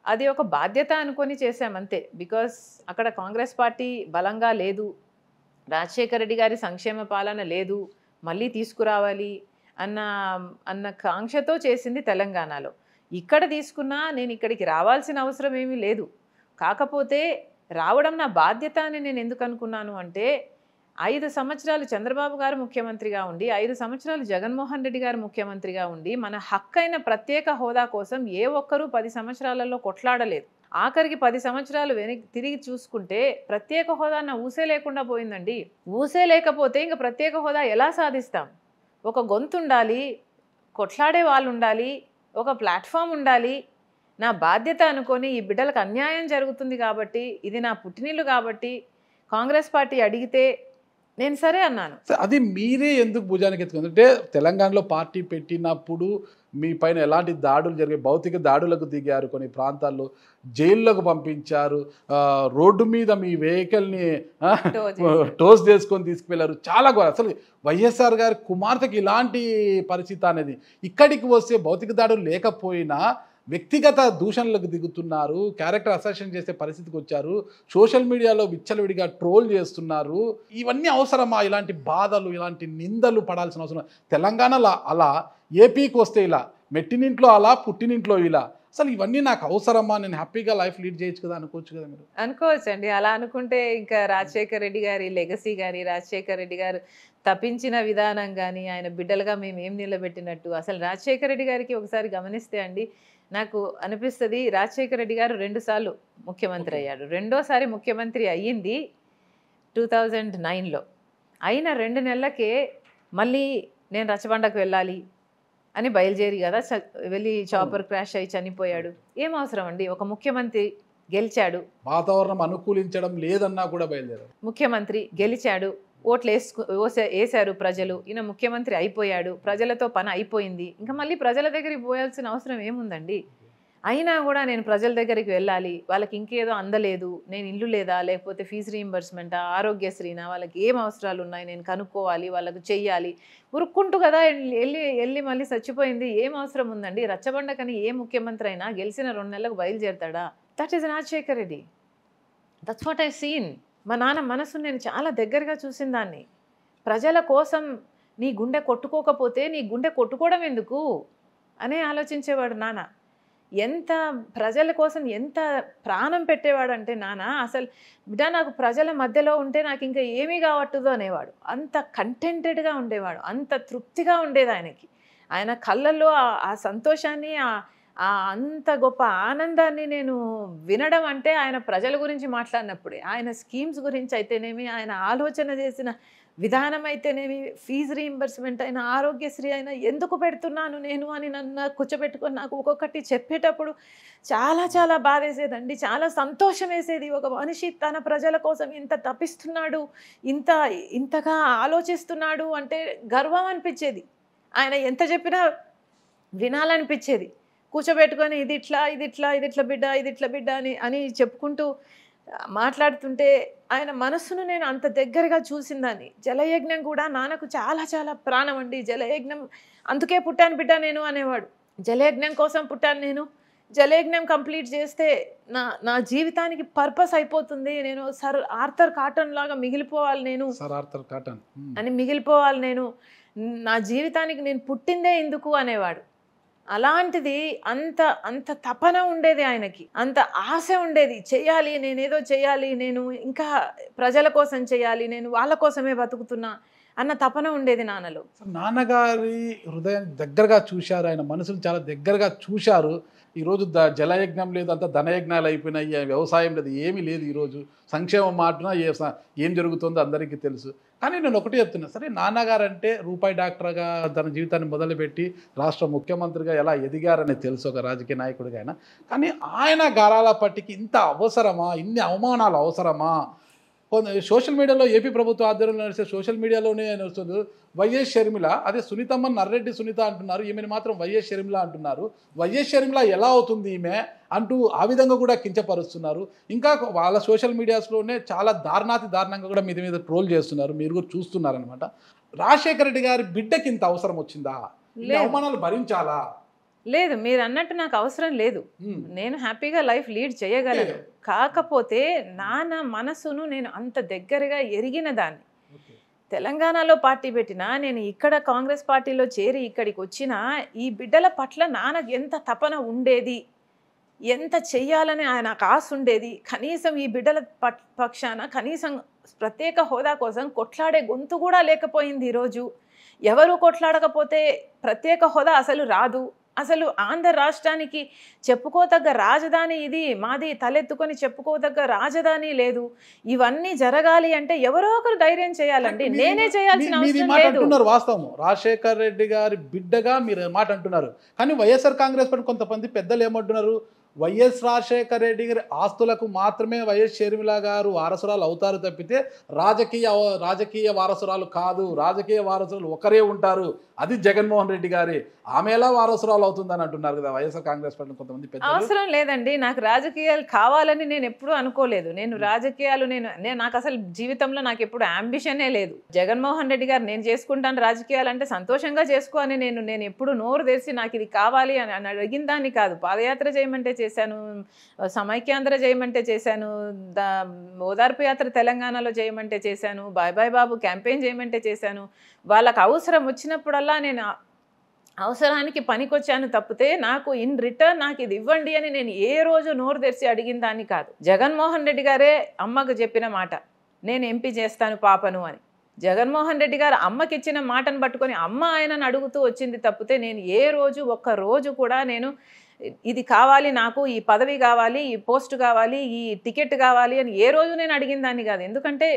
అది ఒక బాధ్యత అనుకొని చేశామంతే. బికాస్ అక్కడ కాంగ్రెస్ పార్టీ బలంగా లేదు, రాజశేఖర రెడ్డి గారి సంక్షేమ పాలన లేదు, మళ్ళీ తీసుకురావాలి అన్న కాంక్షతో చేసింది తెలంగాణలో. ఇక్కడ తీసుకున్నా నేను ఇక్కడికి రావాల్సిన అవసరం ఏమీ లేదు. కాకపోతే రావడం నా బాధ్యత అని నేను ఎందుకు అనుకున్నాను అంటే, 5 సంవత్సరాలు చంద్రబాబు గారు ముఖ్యమంత్రిగా ఉండి, 5 సంవత్సరాలు జగన్మోహన్ రెడ్డి గారు ముఖ్యమంత్రిగా ఉండి, మన హక్కైన ప్రత్యేక హోదా కోసం ఏ ఒక్కరూ 10 సంవత్సరాలలో కొట్లాడలేదు. ఆఖరికి 10 సంవత్సరాలు తిరిగి చూసుకుంటే ప్రత్యేక హోదా నా ఊసే లేకుండా పోయిందండి. ఊసే లేకపోతే ఇంకా ప్రత్యేక హోదా ఎలా సాధిస్తాం? ఒక గొంతు ఉండాలి, కొట్లాడే వాళ్ళు ఉండాలి, ఒక ప్లాట్ఫామ్ ఉండాలి. నా బాధ్యత అనుకొని ఈ బిడ్డలకు అన్యాయం జరుగుతుంది కాబట్టి, ఇది నా పుట్టినిల్లు కాబట్టి కాంగ్రెస్ పార్టీ అడిగితే నేను సరే అన్నాను. అది మీరే ఎందుకు భుజానికి ఎత్తుకుంది అంటే, తెలంగాణలో పార్టీ పెట్టినప్పుడు మీ పైన ఎలాంటి దాడులు జరిగాయి, భౌతిక దాడులకు దిగారు, కొన్ని ప్రాంతాల్లో జైల్లోకి పంపించారు, రోడ్డు మీద మీ వెహికల్ని టోస్ చేసుకొని తీసుకువెళ్ళారు. చాలా అసలు వైఎస్ఆర్ గారి కుమార్తెకి ఇలాంటి పరిస్థితి అనేది. ఇక్కడికి వస్తే భౌతిక దాడులు లేకపోయినా వ్యక్తిగత దూషణలకు దిగుతున్నారు, క్యారెక్టర్ అసెషన్ చేసే పరిస్థితికి వచ్చారు, సోషల్ మీడియాలో విచ్చలవిడిగా ట్రోల్ చేస్తున్నారు. ఇవన్నీ అవసరమా? ఇలాంటి బాధలు, ఇలాంటి నిందలు పడాల్సిన అవసరం? తెలంగాణలో అలా, ఏపీకి వస్తే ఇలా, మెట్టినింట్లో అలా, పుట్టినింట్లో ఇలా. అసలు ఇవన్నీ నాకు అవసరమా? నేను హ్యాపీగా లైఫ్ లీడ్ చేయొచ్చు కదా అనుకోవచ్చు కదా మీరు? అనుకోవచ్చు అండి. అలా అనుకుంటే ఇంకా రాజశేఖర రెడ్డి గారి లెగసీ కానీ, రాజశేఖర రెడ్డి గారు తప్పించిన విధానం కానీ, ఆయన బిడ్డలుగా మేము ఏం నిలబెట్టినట్టు, అసలు రాజశేఖర రెడ్డి గారికి ఒకసారి గమనిస్తే అండి నాకు అనిపిస్తుంది, రాజశేఖర రెడ్డి గారు 2 సార్లు ముఖ్యమంత్రి అయ్యాడు. రెండోసారి ముఖ్యమంత్రి అయ్యింది 2009లో. అయిన 2 నెలలకే మళ్ళీ నేను రచ్చబండకు వెళ్ళాలి అని బయలుదేరి కదా వెళ్ళి చాపర్ క్రాష్ అయ్యి చనిపోయాడు. ఏం అవసరం అండి? ఒక ముఖ్యమంత్రి గెలిచాడు, వాతావరణం అనుకూలించడం లేదన్నా కూడా బయలుదేరారు. ముఖ్యమంత్రి గెలిచాడు, ఓట్లు వేసారు ప్రజలు, ఈయన ముఖ్యమంత్రి అయిపోయాడు, ప్రజలతో పని అయిపోయింది, ఇంకా మళ్ళీ ప్రజల దగ్గరికి పోయాల్సిన అవసరం ఏముందండి? అయినా కూడా నేను ప్రజల దగ్గరికి వెళ్ళాలి, వాళ్ళకి ఇంకేదో అందలేదు, నేను ఇల్లు లేదా, లేకపోతే ఫీజు రీయింబర్స్మెంటా, ఆరోగ్యశ్రీనా, వాళ్ళకి ఏం అవసరాలు ఉన్నాయి నేను కనుక్కోవాలి, వాళ్ళకు చెయ్యాలి, ఉరుక్కుంటూ కదా వెళ్ళి మళ్ళీ చచ్చిపోయింది. ఏం అవసరం ఉందండి? రచ్చబండకని ఏ ముఖ్యమంత్రి అయినా గెలిచిన 2 నెలలకు బయలుదేరతాడా? That is Rajasekhar Reddy. That's what I seen. మా నాన్న మనసును నేను చాలా దగ్గరగా చూసిన దాన్ని. ప్రజల కోసం నీ గుండె కొట్టుకోకపోతే నీ గుండె కొట్టుకోవడం ఎందుకు అనే ఆలోచించేవాడు నాన్న. ఎంత ప్రజల కోసం ఎంత ప్రాణం పెట్టేవాడు అంటే నాన్న, అసలు బిడ్డ నాకు ప్రజల మధ్యలో ఉంటే నాకు ఇంకా ఏమీ కావట్లేదు అనేవాడు. అంత కంటెంటెడ్గా ఉండేవాడు, అంత తృప్తిగా ఉండేది ఆయనకి. ఆయన కళ్ళల్లో ఆ సంతోషాన్ని, అంత గొప్ప ఆనందాన్ని నేను వినడం అంటే ఆయన ప్రజల గురించి మాట్లాడినప్పుడే. ఆయన స్కీమ్స్ గురించి అయితేనేమి, ఆయన ఆలోచన చేసిన విధానం అయితేనేమి, ఫీజు రీయింబర్స్మెంట్ అయినా, ఆరోగ్యశ్రీ అయినా ఎందుకు పెడుతున్నాను నేను అని నన్ను కూర్చోబెట్టుకొని నాకు ఒక్కొక్కటి చెప్పేటప్పుడు చాలా చాలా బాధ వేసేదండి, చాలా సంతోషం వేసేది. ఒక మనిషి తన ప్రజల కోసం ఇంత తపిస్తున్నాడు, ఇంతగా ఆలోచిస్తున్నాడు అంటే గర్వం అనిపించేది. ఆయన ఎంత చెప్పినా వినాలనిపించేది. కూర్చోబెట్టుకొని ఇది ఇట్లా బిడ్డ అని చెప్పుకుంటూ మాట్లాడుతుంటే ఆయన మనస్సును నేను అంత దగ్గరగా చూసిందాన్ని. జలయజ్ఞం కూడా నాన్నకు చాలా చాలా ప్రాణం అండి. జలయజ్ఞం అందుకే పుట్టాను బిడ్డ నేను అనేవాడు. జలయజ్ఞం కోసం పుట్టాను నేను, జలయజ్ఞం కంప్లీట్ చేస్తే నా జీవితానికి పర్పస్ అయిపోతుంది, నేను సర్ ఆర్థర్ కాటన్ లాగా మిగిలిపోవాలి నేను, సర్ ఆర్థర్ కాటన్ అని మిగిలిపోవాలి నేను, నా జీవితానికి నేను పుట్టిందే ఎందుకు అనేవాడు. అలాంటిది అంత తపన ఉండేది ఆయనకి, అంత ఆశ ఉండేది. చేయాలి, నేనేదో చేయాలి, నేను ఇంకా ప్రజల కోసం చేయాలి, నేను వాళ్ళ కోసమే బతుకుతున్నా అన్న తపన ఉండేది నాన్నలో. నాన్నగారి హృదయాన్ని దగ్గరగా చూశారు, ఆయన మనసును చాలా దగ్గరగా చూశారు. ఈరోజు జలయజ్ఞం లేదు, అంతా ధనయజ్ఞాలు అయిపోయినాయి, వ్యవసాయం లేదు, ఏమీ లేదు. ఈరోజు సంక్షేమం మాటన ఏం జరుగుతుందో అందరికీ తెలుసు. కానీ నేను ఒకటి చెప్తున్నా, సరే నాన్నగారు అంటే రూపాయి డాక్టర్గా తన జీవితాన్ని మొదలుపెట్టి రాష్ట్ర ముఖ్యమంత్రిగా ఎలా ఎదిగారని తెలుసు ఒక రాజకీయ నాయకుడిగా అయినా. కానీ ఆయన గారాల పట్టికి ఇంత అవసరమా, ఇన్ని అవమానాలు అవసరమా? సోషల్ మీడియాలో ఏపీ ప్రభుత్వ ఆధ్వర్యంలో నడిచే సోషల్ మీడియాలోనే వస్తుంది వైఎస్ షర్మిల, అదే సునీతమ్మ నర్రెడ్డి సునీత అంటున్నారు, ఈమెను మాత్రం వైఎస్ షర్మిల అంటున్నారు. వైఎస్ షర్మిల ఎలా అవుతుంది ఈమె అంటూ ఆ విధంగా కూడా కించపరుస్తున్నారు. ఇంకా వాళ్ళ సోషల్ మీడియాస్లోనే చాలా దారుణంగా కూడా మీద ట్రోల్ చేస్తున్నారు, మీరు కూడా చూస్తున్నారనమాట. రాజశేఖర రెడ్డి గారి బిడ్డకి ఇంత అవసరం వచ్చిందా? అవమానాలు భరించాలా? లేదు, మీరు అన్నట్టు నాకు అవసరం లేదు, నేను హ్యాపీగా లైఫ్ లీడ్ చేయగలను. కాకపోతే నాన్న మనసును నేను అంత దగ్గరగా ఎరిగిన దాన్ని. తెలంగాణలో పార్టీ పెట్టినా, నేను ఇక్కడ కాంగ్రెస్ పార్టీలో చేరి ఇక్కడికి వచ్చినా, ఈ బిడ్డల పట్ల నాన్నకు ఎంత తపన ఉండేది, ఎంత చెయ్యాలని ఆయనకు ఆశ ఉండేది. కనీసం ఈ బిడ్డల పక్షాన కనీసం ప్రత్యేక హోదా కోసం కొట్లాడే గొంతు కూడా లేకపోయింది. ఈరోజు ఎవరు కొట్లాడకపోతే ప్రత్యేక హోదా అసలు రాదు. అసలు ఆంధ్ర రాష్ట్రానికి చెప్పుకోదగ్గ రాజధాని ఇది మాది, తలెత్తుకొని చెప్పుకోదగ్గ రాజధాని లేదు. ఇవన్నీ జరగాలి అంటే ఎవరో ఒకరు ధైర్యం చేయాలండి, నేనే చేయాల్సిన అవసరం లేదు. వాస్తవం, రాజశేఖర రెడ్డి గారి బిడ్డగా మీరు మాట అంటున్నారు. కానీ వైఎస్ఆర్ కాంగ్రెస్ పార్టీ కొంతమంది పెద్దలు ఏమంటున్నారు, వైఎస్ రాజశేఖర రెడ్డి గారి ఆస్తులకు మాత్రమే వైఎస్ షర్మిల గారు వారసురాలు అవుతారు తప్పితే రాజకీయ వారసురాలు కాదు. రాజకీయ వారసురాలు ఒకరే ఉంటారు, అది జగన్మోహన్ రెడ్డి గారి. ఆమె ఎలా వారసురాలు అవుతుందని అంటున్నారు కదా వైఎస్ఆర్ కాంగ్రెస్ పార్టీ కొంతమంది పెద్దలు. అవసరం లేదండి, నాకు రాజకీయాలు కావాలని నేను ఎప్పుడూ అనుకోలేదు. నేను రాజకీయాలు నాకు అసలు జీవితంలో నాకు ఎప్పుడు అంబిషనే లేదు. జగన్మోహన్ రెడ్డి గారు నేను చేసుకుంటాను రాజకీయాలు అంటే సంతోషంగా చేసుకో అని నేను ఎప్పుడు నోరు తెరిచి నాకు ఇది కావాలి అని అడిగిన దాన్ని కాదు. పాదయాత్ర చేయమంటే చేశాను, సమైక్యాంధ్ర చేయమంటే చేశాను, ఓదార్పు యాత్ర తెలంగాణలో చేయమంటే చేశాను, బాయ్ బాయ్ బాబు క్యాంపెయిన్ చేయమంటే చేశాను. వాళ్ళకు అవసరం వచ్చినప్పుడల్లా నేను అవసరానికి పనికొచ్చాను తప్పితే నాకు ఇన్ రిటర్న్ నాకు ఇది ఇవ్వండి అని నేను ఏ రోజు నోరు తెరిచి అడిగిన దాన్ని కాదు. జగన్మోహన్ రెడ్డి గారే అమ్మకు చెప్పిన మాట, నేను ఎంపీ చేస్తాను పాపను అని. జగన్మోహన్ రెడ్డి గారు అమ్మకి ఇచ్చిన మాటను పట్టుకొని అమ్మ ఆయనను అడుగుతూ వచ్చింది తప్పితే నేను ఏ రోజు ఒక్క రోజు కూడా నేను ఇది కావాలి నాకు, ఈ పదవి కావాలి, ఈ పోస్ట్ కావాలి, ఈ టికెట్ కావాలి అని ఏ రోజు నేను అడిగిన దాన్ని కాదు. ఎందుకంటే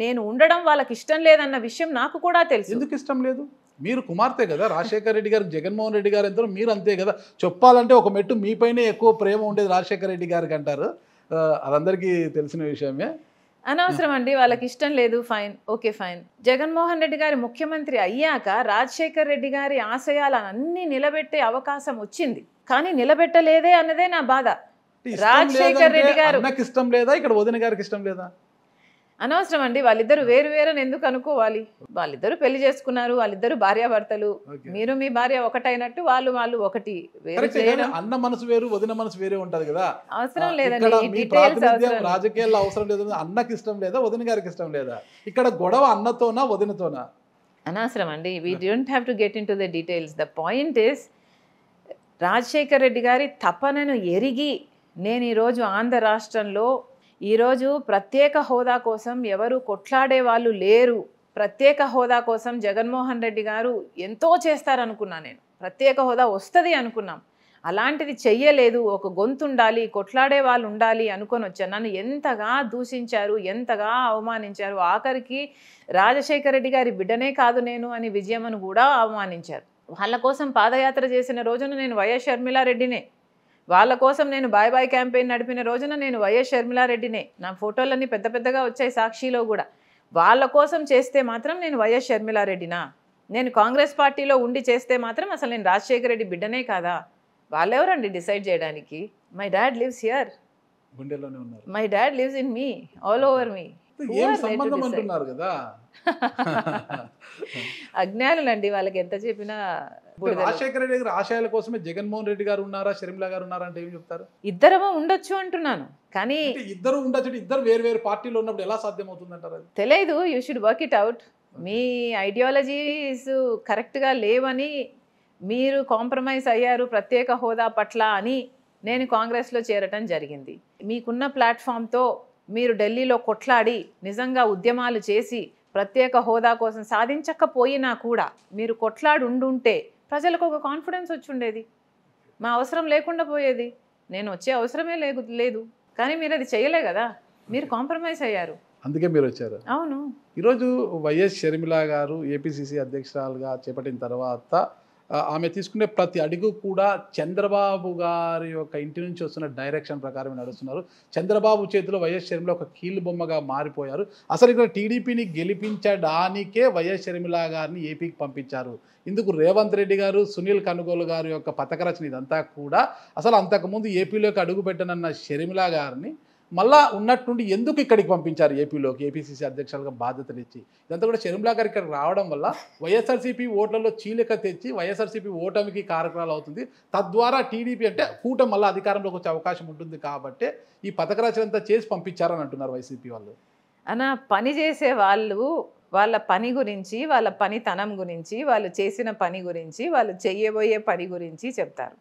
నేను ఉండడం వాళ్ళకి ఇష్టం లేదన్న విషయం నాకు కూడా తెలుసు. ఎందుకు ఇష్టం లేదు? మీరు కుమార్తె కదా, రాజశేఖర రెడ్డి గారు, జగన్మోహన్ రెడ్డి గారు ఎంతో మీరు అంతే కదా. చెప్పాలంటే ఒక మెట్టు మీపైనే ఎక్కువ ప్రేమ ఉండేది రాజశేఖర రెడ్డి గారికి అంటారు. అదందరికీ తెలిసిన విషయమే. అనవసరం అండి, వాళ్ళకి ఇష్టం లేదు, fine, okay fine. Jaganmohan Reddy గారి ముఖ్యమంత్రి అయ్యాక రాజశేఖర్ రెడ్డి గారి ఆశయాలన్నీ నిలబెట్టే అవకాశం వచ్చింది, కానీ నిలబెట్టలేదే అన్నదే నా బాధ. రాజశేఖర్ రెడ్డి గారు నాకు ఇష్టం లేదా, ఇక్కడ వదిన గారికి ఇష్టం లేదా? అనవసరం అండి, వాళ్ళిద్దరు వేరు వేరని ఎందుకు అనుకోవాలి? వాళ్ళిద్దరు పెళ్లి చేసుకున్నారు, వాళ్ళిద్దరు భార్యాభర్తలు. మీరు మీ భార్య ఒకటైనట్టు వాళ్ళు వాళ్ళు ఒకటి. అన్న మనసు వేరు, వదిన మనసు వేరే ఉంటది కదా. అవసరం లేదండి, రాజకీయాల్లో అవసరం లేదు. అన్నకి ఇష్టం లేదా, వదిన గారికి ఇష్టం లేదా? ఇక్కడ గొడవ అన్నతోనా వదినతోనా? అనవసరం అండి, we don't have to get in to the details. The point is, Rajasekhar Reddy గారి తపనను ఎరిగి నేను ఈరోజు ఆంధ్ర రాష్ట్రంలో ఈరోజు ప్రత్యేక హోదా కోసం ఎవరు కొట్లాడే వాళ్ళు లేరు. ప్రత్యేక హోదా కోసం జగన్మోహన్ రెడ్డి గారు ఎంతో చేస్తారనుకున్నా, నేను ప్రత్యేక హోదా వస్తుంది అనుకున్నాం. అలాంటిది చెయ్యలేదు. ఒక గొంతు ఉండాలి, కొట్లాడే వాళ్ళు ఉండాలి అనుకొని వచ్చాను. నన్ను ఎంతగా దూషించారు, ఎంతగా అవమానించారు. ఆఖరికి రాజశేఖర రెడ్డి గారి బిడ్డనే కాదు నేను అని విజయమ్మను కూడా అవమానించారు. వాళ్ళ కోసం పాదయాత్ర చేసిన రోజున నేను వైఎస్ షర్మిలారెడ్డినే. వాళ్ళ కోసం నేను బాయ్ బాయ్ క్యాంపెయిన్ నడిపిన రోజున నేను వైఎస్ షర్మిలారెడ్డినే. నా ఫోటోలన్నీ పెద్ద పెద్దగా వచ్చాయి సాక్షిలో కూడా. వాళ్ళ కోసం చేస్తే మాత్రం నేను వైఎస్ షర్మిలారెడ్డినా? నేను కాంగ్రెస్ పార్టీలో ఉండి చేస్తే మాత్రం అసలు నేను రాజశేఖర రెడ్డి బిడ్డనే కాదా? వాళ్ళెవరండి డిసైడ్ చేయడానికి? My dad lives here, my dad lives in me, all over me. అజ్ఞానులండి, వాళ్ళకి ఎంత చెప్పినా. రాజశేఖర రెడ్డి గారి ఆశయాల కోసమే జగన్మోహన్ రెడ్డి గారు ఉన్నారా, షర్మిల గారు ఉన్నారా అంటే ఏం చెప్తారు? ఇద్దరము ఉండొచ్చు అంటున్నాను, కానీ ఇద్దరు ఉండొచ్చు. ఇద్దరు వేరు వేరు పార్టీలో ఉన్నప్పుడు ఎలా సాధ్యం అవుతుంది అంటారు? తెలియదు. You should work it out. Me ideologies కరెక్ట్గా లేవని మీరు కాంప్రమైజ్ అయ్యారు ప్రత్యేక హోదా పట్ల అని నేను కాంగ్రెస్లో చేరటం జరిగింది. మీకున్న ప్లాట్ఫామ్తో మీరు ఢిల్లీలో కొట్లాడి నిజంగా ఉద్యమాలు చేసి ప్రత్యేక హోదా కోసం సాధించకపోయినా కూడా మీరు కొట్లాడి ఉండుంటే ప్రజలకు ఒక కాన్ఫిడెన్స్ వచ్చి ఉండేది. మా అవసరం లేకుండా పోయేది. నేను వచ్చే అవసరమే లేదు, కానీ మీరు అది చేయలే కదా, మీరు కాంప్రమైజ్ అయ్యారు, అందుకే మీరు వచ్చారు. అవును. ఈరోజు వైఎస్ షర్మిల గారు ఏపీసీసీ అధ్యక్షురాలుగా చేపట్టిన తర్వాత ఆమె తీసుకునే ప్రతి అడుగు కూడా చంద్రబాబు గారి యొక్క ఇంటి నుంచి వస్తున్న డైరెక్షన్ ప్రకారం నడుస్తున్నారు. చంద్రబాబు చేతిలో వైఎస్ షర్మిల ఒక కీలు బొమ్మగా మారిపోయారు. అసలు ఇక్కడ టీడీపీని గెలిపించడానికే వైఎస్ షర్మిల గారిని ఏపీకి పంపించారు. ఇందుకు రేవంత్ రెడ్డి గారు, సునీల్ కనుగోలు గారి యొక్క పథకరచన ఇదంతా కూడా అసలు అంతకుముందు ఏపీలోకి అడుగు పెట్టనన్న షర్మిల గారిని మళ్ళా ఉన్నట్టుండి ఎందుకు ఇక్కడికి పంపించారు ఏపీలోకి, ఏపీసీసీ అధ్యక్షులుగా బాధ్యతలు ఇచ్చి? ఇదంతా కూడా షర్మిల గారు ఇక్కడ రావడం వల్ల వైఎస్ఆర్సీపీ ఓట్లలో చీలిక తెచ్చి వైఎస్ఆర్సీపీ ఓటమికి కారకురాలు అవుతుంది. తద్వారా టీడీపీ అంటే కూటమి మళ్ళీ అధికారంలోకి వచ్చే అవకాశం ఉంటుంది కాబట్టి ఈ పథక రచన అంతా చేసి పంపించారని అంటున్నారు వైసీపీ వాళ్ళు. అన్న, పని చేసే వాళ్ళు వాళ్ళ పని గురించి, వాళ్ళ పనితనం గురించి, వాళ్ళు చేసిన పని గురించి, వాళ్ళు చెయ్యబోయే పని గురించి చెప్తారు.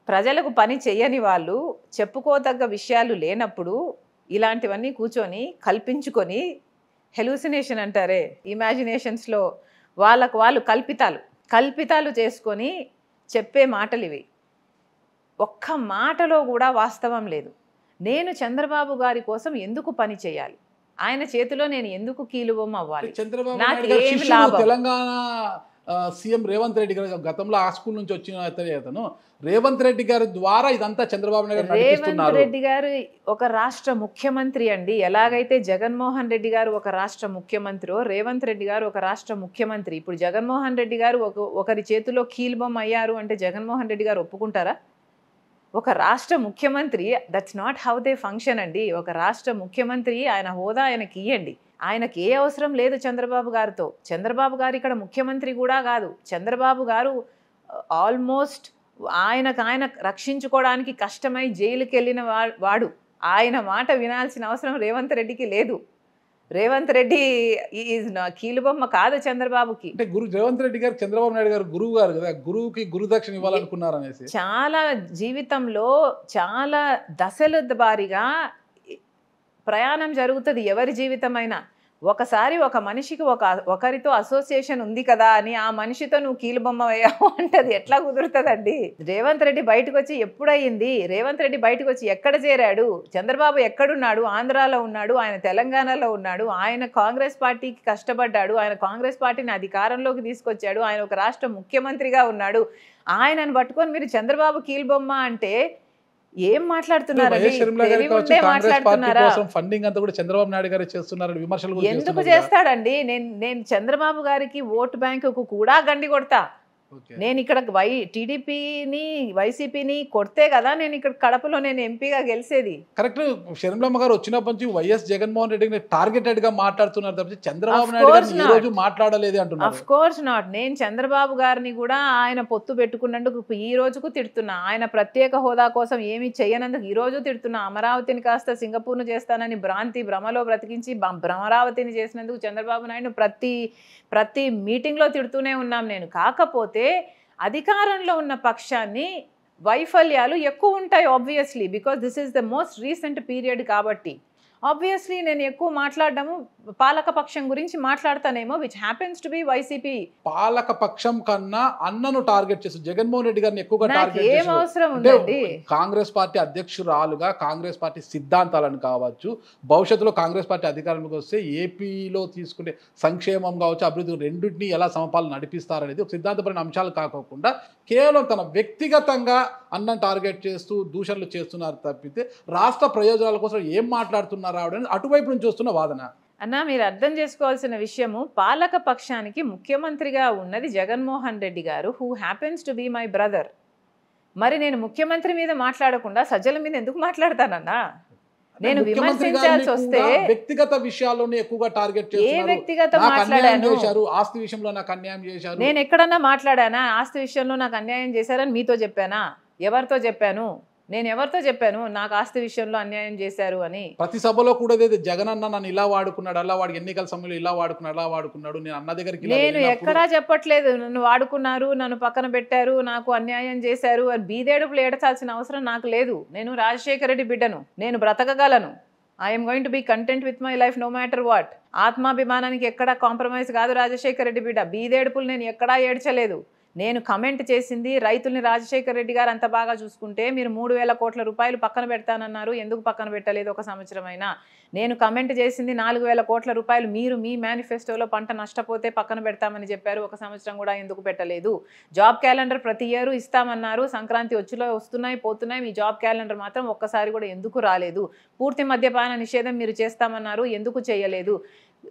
ప్రజలకు పని చెయ్యని వాళ్ళు చెప్పుకోదగ్గ విషయాలు లేనప్పుడు ఇలాంటివన్నీ కూర్చొని కల్పించుకొని, హెలూసినేషన్ అంటారే, ఇమాజినేషన్స్లో వాళ్ళకు వాళ్ళు కల్పితాలు చేసుకొని చెప్పే మాటలు ఇవి. ఒక్క మాటలో కూడా వాస్తవం లేదు. నేను చంద్రబాబు గారి కోసం ఎందుకు పని చేయాలి? ఆయన చేతిలో నేను ఎందుకు కీలుబొమ్మ అవ్వాలి? నాకు ఏం లాభం? తెలంగాణ సీఎం రేవంత్ రెడ్డి గారు గతంలో ఆ స్కూల్ నుంచి వచ్చిన అతను రేవంత్ రెడ్డి గారి ద్వారా ఇదంతా చంద్రబాబు నాయుడు నడిపిస్తున్నారు. రేవంత్ రెడ్డి గారు ఒక రాష్ట్ర ముఖ్యమంత్రి అండి. ఎలాగైతే జగన్మోహన్ రెడ్డి గారు ఒక రాష్ట్ర ముఖ్యమంత్రో రేవంత్ రెడ్డి గారు ఒక రాష్ట్ర ముఖ్యమంత్రి. ఇప్పుడు జగన్మోహన్ రెడ్డి గారు ఒకరి చేతిలో కీలుబొమ్మ అయ్యారు అంటే జగన్మోహన్ రెడ్డి గారు ఒప్పుకుంటారా? ఒక రాష్ట్ర ముఖ్యమంత్రి, that's not how they function అండి. ఒక రాష్ట్ర ముఖ్యమంత్రి ఆయన హోదా ఆయనకి ఇయ్యండి. ఆయనకి ఏ అవసరం లేదు చంద్రబాబు గారితో. చంద్రబాబు గారు ఇక్కడ ముఖ్యమంత్రి కూడా కాదు. చంద్రబాబు గారు ఆల్మోస్ట్ ఆయన రక్షించుకోవడానికి కష్టమై జైలుకి వెళ్ళిన వాడు. ఆయన మాట వినాల్సిన అవసరం రేవంత్ రెడ్డికి లేదు. రేవంత్ రెడ్డి ఈజ్ కీలుబొమ్మ కాదు చంద్రబాబుకి. అంటే రేవంత్ రెడ్డి గారు చంద్రబాబు నాయుడు గారు గురువు గారు కదా, గురువుకి గురుదక్షిణ ఇవ్వాలనుకున్నారు అనేసి చాలా జీవితంలో చాలా దశల వారీగా ప్రయాణం జరుగుతుంది. ఎవరి జీవితమైనా ఒకసారి ఒక మనిషికి ఒకరితో అసోసియేషన్ ఉంది కదా అని ఆ మనిషితో నువ్వు కీలుబొమ్మ వేయావు అంటే అది ఎట్లా కుదురుతుందండి? రేవంత్ రెడ్డి బయటకు వచ్చి ఎప్పుడయింది? రేవంత్ రెడ్డి బయటకు వచ్చి ఎక్కడ చేరాడు? చంద్రబాబు ఎక్కడున్నాడు? ఆంధ్రాలో ఉన్నాడు, ఆయన తెలంగాణలో ఉన్నాడు, ఆయన కాంగ్రెస్ పార్టీకి కష్టపడ్డాడు, ఆయన కాంగ్రెస్ పార్టీని అధికారంలోకి తీసుకొచ్చాడు, ఆయన ఒక రాష్ట్ర ముఖ్యమంత్రిగా ఉన్నాడు. ఆయనను పట్టుకొని మీరు చంద్రబాబు కీలుబొమ్మ అంటే ఏం మాట్లాడుతున్నారండి? ఫండింగ్ అంతా కూడా చంద్రబాబు నాయుడు గారు చేస్తున్నారని విమర్శలు ఎందుకు చేస్తాడండి? నేను చంద్రబాబు గారికి ఓటు బ్యాంకుకు కూడా గండి కొడతా. నేను ఇక్కడ టీడీపీని వైసీపీని కొడితే కదా నేను ఇక్కడ కడపలో నేను ఎంపీగా గెలిచేది. కరెక్ట్. షర్మిలమ్మ గారు వచ్చినప్పటి నుంచి వైఎస్ జగన్మోహన్ రెడ్డిని టార్గెటెడ్ గా మాట్లాడుతున్నారు తప్ప చంద్రబాబు నాయుడు గారిని ఈ రోజు మాట్లాడలేదు అంటున్నారు. Of course not. నేను చంద్రబాబు గారిని కూడా ఆయన పొత్తు పెట్టుకున్నందుకు ఈ రోజుకు తిడుతున్నా. ఆయన ప్రత్యేక హోదా కోసం ఏమీ చేయనందుకు ఈ రోజు తిడుతున్నా. అమరావతిని కాస్త సింగపూర్ను చేస్తానని భ్రమలో బ్రతికించి అమరావతిని చేసినందుకు చంద్రబాబు నాయుడు ప్రతి మీటింగ్లో తిడుతూనే ఉన్నాం నేను. కాకపోతే అధికారంలో ఉన్న పక్షాన్ని వైఫల్యాలు ఎక్కువ ఉంటాయి obviously, because this is the most recent period. కాబట్టి ఆబ్వియస్లీ నేను ఎక్కువ మాట్లాడడము పాలక పక్షం గురించి మాట్లాడతానేమో, which happens to be YCP. పాలక పక్షం కన్నా అన్నను టార్గెట్ చేస్తూ జగన్మోహన్ రెడ్డి గారిని ఎక్కువగా టార్గెట్ ఏం అవసరం ఉందండి? కాంగ్రెస్ పార్టీ అధ్యక్షురాలుగా కాంగ్రెస్ పార్టీ సిద్ధాంతాలను కావచ్చు, భవిష్యత్తులో కాంగ్రెస్ పార్టీ అధికారంలోకి వస్తే ఏపీలో తీసుకునే సంక్షేమం కావచ్చు, అభివృద్ధి రెండింటినీ ఎలా సమపాలు నడిపిస్తారనేది ఒక సిద్ధాంతపరమైన అంశాలు కాకుండా కేవలం తన వ్యక్తిగతంగా అన్నను టార్గెట్ చేస్తూ దూషణలు చేస్తున్నారు తప్పితే రాష్ట్ర ప్రయోజనాల కోసం ఏం మాట్లాడుతున్నారు ఆవిడని అటువైపు నుంచి వస్తున్న వాదన. అన్నా, మీరు అర్థం చేసుకోవాల్సిన విషయము, పాలక పక్షానికి ముఖ్యమంత్రిగా ఉన్నది Jaganmohan Reddy garu, who happens to be my brother. మరి నేను ముఖ్యమంత్రి మీద మాట్లాడకుండా సజ్జల మీద ఎందుకు మాట్లాడతానన్నా? నేను విమర్శించాల్సి వస్తే వ్యక్తిగత విషయాల్లోనే ఎక్కువగా టార్గెట్ చేస్తున్నారు. ఏ వ్యక్తిగత మాట్లాడాను? ఆస్తి విషయంలో నాకు అన్యాయం చేశారు. నేను ఎక్కడన్నా మాట్లాడానా? ఆస్తి విషయంలో నాకు అన్యాయం చేశారని మీతో చెప్పానా? ఎవరితో చెప్పాను? నేను ఎవరితో చెప్పాను నాకు ఆస్తి విషయంలో అన్యాయం చేశారు అని? ప్రతి సభలో కూడా జగన్ అన్న నన్ను ఇలా వాడుకున్నాడు, అలా వాడు ఎన్నికల సమయంలో ఇలా వాడుకున్నాడు, అలా వాడుకున్నాడు, నేను అన్న దగ్గరికి నేను ఎక్కడా చెప్పట్లేదు నన్ను వాడుకున్నారు, నన్ను పక్కన పెట్టారు, నాకు అన్యాయం చేశారు అని బీదేడుపులు ఏడ్చాల్సిన అవసరం నాకు లేదు. నేను రాజశేఖర రెడ్డి బిడ్డను, నేను బ్రతకగలను. I'm going to be content with my life no matter what. ఆత్మాభిమానానికి ఎక్కడా కాంప్రమైజ్ కాదు రాజశేఖర రెడ్డి బిడ్డ. బీదేడుపులు నేను ఎక్కడా ఏడ్చలేదు. నేను కమెంట్ చేసింది రైతుల్ని రాజశేఖర రెడ్డి గారు అంత బాగా చూసుకుంటే మీరు 3,000 కోట్ల రూపాయలు పక్కన పెడతానన్నారు, ఎందుకు పక్కన పెట్టలేదు ఒక సంవత్సరం అయినా? నేను కమెంట్ చేసింది 4,000 కోట్ల రూపాయలు మీరు మీ మేనిఫెస్టోలో పంట నష్టపోతే పక్కన పెడతామని చెప్పారు, ఒక సంవత్సరం కూడా ఎందుకు పెట్టలేదు? జాబ్ క్యాలెండర్ ప్రతి ఇయర్ ఇస్తామన్నారు, సంక్రాంతి వస్తున్నాయి పోతున్నాయి, మీ జాబ్ క్యాలెండర్ మాత్రం ఒక్కసారి కూడా ఎందుకు రాలేదు? పూర్తి మద్యపాన నిషేధం మీరు చేస్తామన్నారు, ఎందుకు చేయలేదు?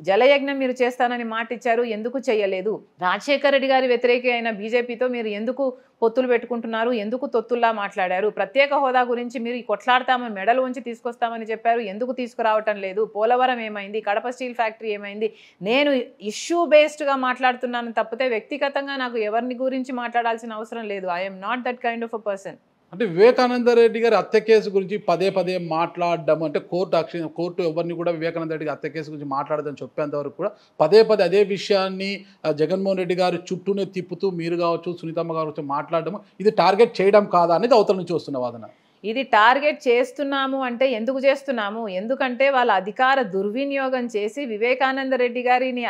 జలయజ్ఞం మీరు చేస్తానని మాట ఇచ్చారు, ఎందుకు చేయలేదు? రాజశేఖర రెడ్డి గారి వ్యతిరేకి అయిన బీజేపీతో మీరు ఎందుకు పొత్తులు పెట్టుకుంటున్నారు, ఎందుకు తొత్తుల్లా మాట్లాడారు? ప్రత్యేక హోదా గురించి మీరు కొట్లాడతామని మెడలు ఉంచి తీసుకొస్తామని చెప్పారు, ఎందుకు తీసుకురావటం లేదు? పోలవరం ఏమైంది? కడప స్టీల్ ఫ్యాక్టరీ ఏమైంది? నేను ఇష్యూ బేస్డ్గా మాట్లాడుతున్నాను తప్పితే వ్యక్తిగతంగా నాకు ఎవరిని గురించి మాట్లాడాల్సిన అవసరం లేదు. I'm not that kind of a person. అంటే వివేకానంద రెడ్డి గారి హత్య కేసు గురించి పదే మాట్లాడడం అంటే కోర్టు ఎవరిని కూడా వివేకానంద రెడ్డి హత్య కేసు గురించి మాట్లాడదని చెప్పేంతవరకు కూడా పదే అదే విషయాన్ని జగన్మోహన్ రెడ్డి గారి చుట్టూనే తిప్పుతూ మీరు కావచ్చు సునీతమ్మ గారు మాట్లాడడం ఇది టార్గెట్ చేయడం కాదా అనేది అవతల నుంచి వస్తున్న వాదన. ఇది టార్గెట్ చేస్తున్నాము అంటే ఎందుకు చేస్తున్నాము? ఎందుకంటే వాళ్ళ అధికార దుర్వినియోగం చేసి వివేకానంద రెడ్డి గారిని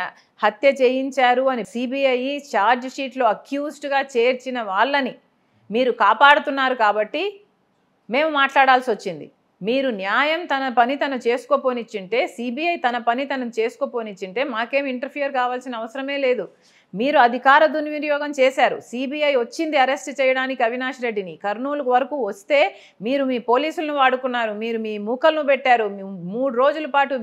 హత్య చేయించారు అని సిబిఐ ఛార్జ్ షీట్లో అక్యూజ్డ్గా చేర్చిన వాళ్ళని మీరు కాపాడుతున్నారు కాబట్టి మేము మాట్లాడాల్సి వచ్చింది. మీరు న్యాయం తన పని తను చేసుకోపోనిచ్చింటే, సిబిఐ తన పని తను చేసుకోపోనిచ్చింటే మాకేం ఇంటర్ఫియర్ కావాల్సిన అవసరమే లేదు. మీరు అధికార దుర్వినియోగం చేశారు. సిబిఐ వచ్చింది అరెస్ట్ చేయడానికి అవినాష్ రెడ్డిని. కర్నూలు వరకు వస్తే మీరు మీ పోలీసులను వాడుకున్నారు, మీరు మీ మూకలను పెట్టారు, 3 రోజుల పాటు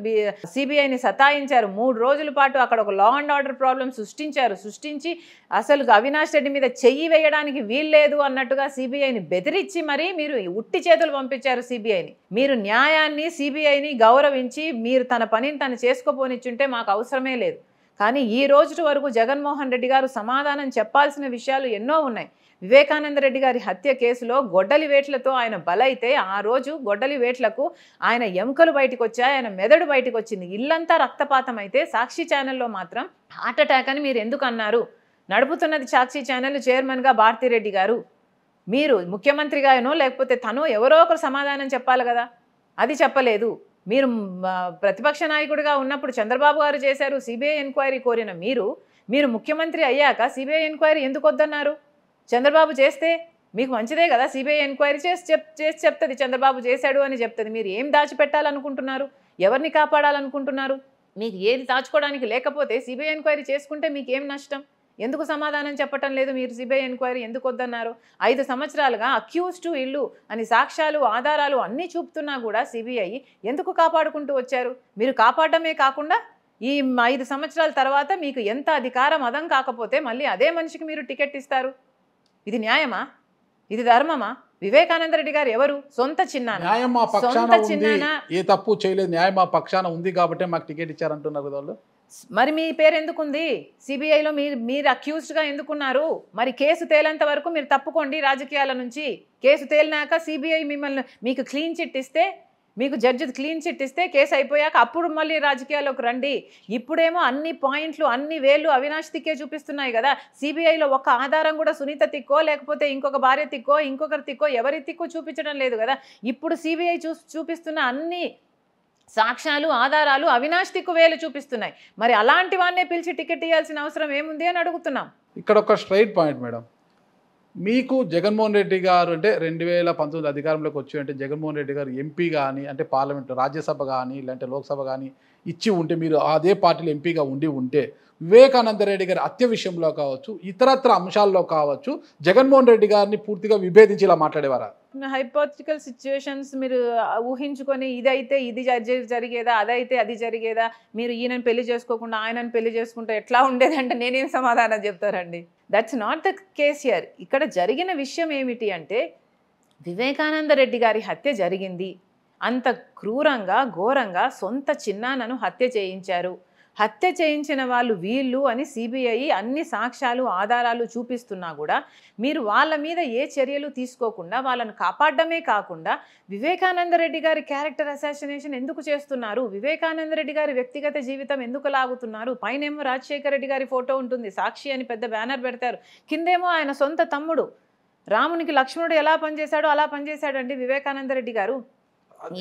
సిబిఐని సతాయించారు, 3 రోజుల పాటు అక్కడ ఒక లా అండ్ ఆర్డర్ ప్రాబ్లం సృష్టించి అసలు అవినాష్ రెడ్డి మీద చెయ్యి వేయడానికి వీల్లేదు అన్నట్టుగా సిబిఐని బెదిరించి మరీ మీరు ఉట్టి చేతులు పంపించారు సిబిఐని. మీరు న్యాయాన్ని సిబిఐని గౌరవించి మీరు తన పనిని తను చేసుకోపోనిచ్చుంటే మాకు అవసరమే లేదు. కానీ ఈ రోజు వరకు జగన్మోహన్ రెడ్డి గారు సమాధానం చెప్పాల్సిన విషయాలు ఎన్నో ఉన్నాయి. వివేకానంద రెడ్డి గారి హత్య కేసులో గొడ్డలి వేట్లతో ఆయన బలైతే ఆ రోజు గొడ్డలి వేట్లకు ఆయన ఎముకలు బయటకు వచ్చాయి, ఆయన మెదడు బయటకు వచ్చింది, ఇల్లంతా రక్తపాతం అయితే సాక్షి ఛానల్లో మాత్రం హార్ట్ అటాక్ అని మీరు ఎందుకు అన్నారు? నడుపుతున్నది సాక్షి ఛానల్ చైర్మన్గా భారతిరెడ్డి గారు. మీరు ముఖ్యమంత్రిగానో లేకపోతే తనో ఎవరో ఒకరు సమాధానం చెప్పాలి కదా, అది చెప్పలేదు. మీరు ప్రతిపక్ష నాయకుడిగా ఉన్నప్పుడు చంద్రబాబు గారు చేశారు, సిబిఐ ఎంక్వైరీ కోరిన మీరు ముఖ్యమంత్రి అయ్యాక సిబిఐ ఎంక్వైరీ ఎందుకు వద్దన్నారు? చంద్రబాబు చేస్తే మీకు మంచిదే కదా, సిబిఐ ఎంక్వైరీ చేసి చెప్తుంది చంద్రబాబు చేశాడు అని చెప్తుంది. మీరు ఏం దాచిపెట్టాలనుకుంటున్నారు? ఎవరిని కాపాడాలనుకుంటున్నారు? మీకు ఏది దాచుకోవడానికి లేకపోతే సిబిఐ ఎంక్వైరీ చేసుకుంటే మీకు ఏం నష్టం? ఎందుకు సమాధానం చెప్పటం లేదు? మీరు సిబిఐ ఎంక్వైరీ ఎందుకు వద్దన్నారు? 5 సంవత్సరాలుగా అక్యూజ్డ్ ఇల్లు అని సాక్ష్యాలు ఆధారాలు అన్నీ చూపుతున్నా కూడా సిబిఐ ఎందుకు కాపాడుకుంటూ వచ్చారు? మీరు కాపాడమే కాకుండా ఈ 5 సంవత్సరాల తర్వాత మీకు ఎంత అధికారం అదం కాకపోతే మళ్ళీ అదే మనిషికి మీరు టికెట్ ఇస్తారు. ఇది న్యాయమా? ఇది ధర్మమా? వివేకానంద రెడ్డి గారు ఎవరు? సొంత చిన్నాన్న. న్యాయం మా పక్షాన ఉంది, ఏ తప్పు చేయలేదు, న్యాయం మా పక్షాన ఉంది కాబట్టి మాకు టికెట్ ఇచ్చారంటున్నారు కదా వాళ్ళు. మరి మీ పేరు ఎందుకుంది సిబిఐలో? మీరు అక్యూజ్డ్గా ఎందుకున్నారు? మరి కేసు తేలేంత వరకు మీరు తప్పుకోండి రాజకీయాల నుంచి. కేసు తేలినాక సిబిఐ మీకు క్లీన్ చిట్ ఇస్తే, మీకు జడ్జి క్లీన్ చిట్ ఇస్తే కేసు అయిపోయాక అప్పుడు మళ్ళీ రాజకీయాల్లోకి రండి. ఇప్పుడేమో అన్ని పాయింట్లు అన్ని వేళ్ళు అవినాష్ తిక్కే చూపిస్తున్నాయి కదా. సిబిఐలో ఒక్క ఆధారం కూడా సునీత తిక్కో లేకపోతే ఇంకొక భార్య తిక్కో ఇంకొకరి తిక్కో ఎవరి తిక్కో చూపించడం లేదు కదా. ఇప్పుడు సిబిఐ చూపిస్తున్న అన్ని సాక్ష్యాలు ఆధారాలు అవినాష్ తిక్కు వేలు చూపిస్తున్నాయి. మరి అలాంటి వాడినే పిలిచి టికెట్ ఇవ్వాల్సిన అవసరం ఏముంది అని అడుగుతున్నాం. ఇక్కడ ఒక స్ట్రైట్ పాయింట్ మేడం, మీకు జగన్మోహన్ రెడ్డి గారు అంటే 2019 అధికారంలోకి వచ్చి అంటే జగన్మోహన్ రెడ్డి గారు ఎంపీ కానీ అంటే పార్లమెంట్ రాజ్యసభ కానీ లేదంటే లోక్సభ కానీ ఇచ్చి ఉంటే, మీరు అదే పార్టీలో ఎంపీగా ఉంటే వివేకానంద రెడ్డి గారి హత్య విషయంలో కావచ్చు ఇతరత్ర అంశాల్లో కావచ్చు జగన్మోహన్ రెడ్డి గారిని పూర్తిగా విభేదించి ఇలా మాట్లాడేవారా? హైపోథెటికల్ సిచ్యువేషన్స్ మీరు ఊహించుకొని ఇదైతే ఇది జరిగేదా, అదైతే అది జరిగేదా, మీరు ఈయనని పెళ్లి చేసుకోకుండా ఆయనని పెళ్లి చేసుకుంటే ఎట్లా ఉండేదంటే నేనేం సమాధానం చెప్తారండి? That's not the case here. ఇక్కడ జరిగిన విషయం ఏమిటి అంటే వివేకానంద రెడ్డి గారి హత్య జరిగింది. అంత క్రూరంగా ఘోరంగా సొంత చిన్నాన్నను హత్య చేయించారు. హత్య చేయించిన వాళ్ళు వీళ్ళు అని సిబిఐ అన్ని సాక్ష్యాలు ఆధారాలు చూపిస్తున్నా కూడా మీరు వాళ్ళ మీద ఏ చర్యలు తీసుకోకుండా వాళ్ళని కాపాడడమే కాకుండా వివేకానంద రెడ్డి గారి క్యారెక్టర్ అసాసినేషన్ ఎందుకు చేస్తున్నారు? వివేకానంద రెడ్డి గారి వ్యక్తిగత జీవితం ఎందుకు లాగుతున్నారు? పైనేమో రాజశేఖర రెడ్డి గారి ఫోటో ఉంటుంది, సాక్షి అని పెద్ద బ్యానర్ పెడతారు, కిందేమో ఆయన సొంత తమ్ముడు రామునికి లక్ష్మణుడు ఎలా పనిచేశాడో అలా పనిచేశాడండి వివేకానంద రెడ్డి గారు.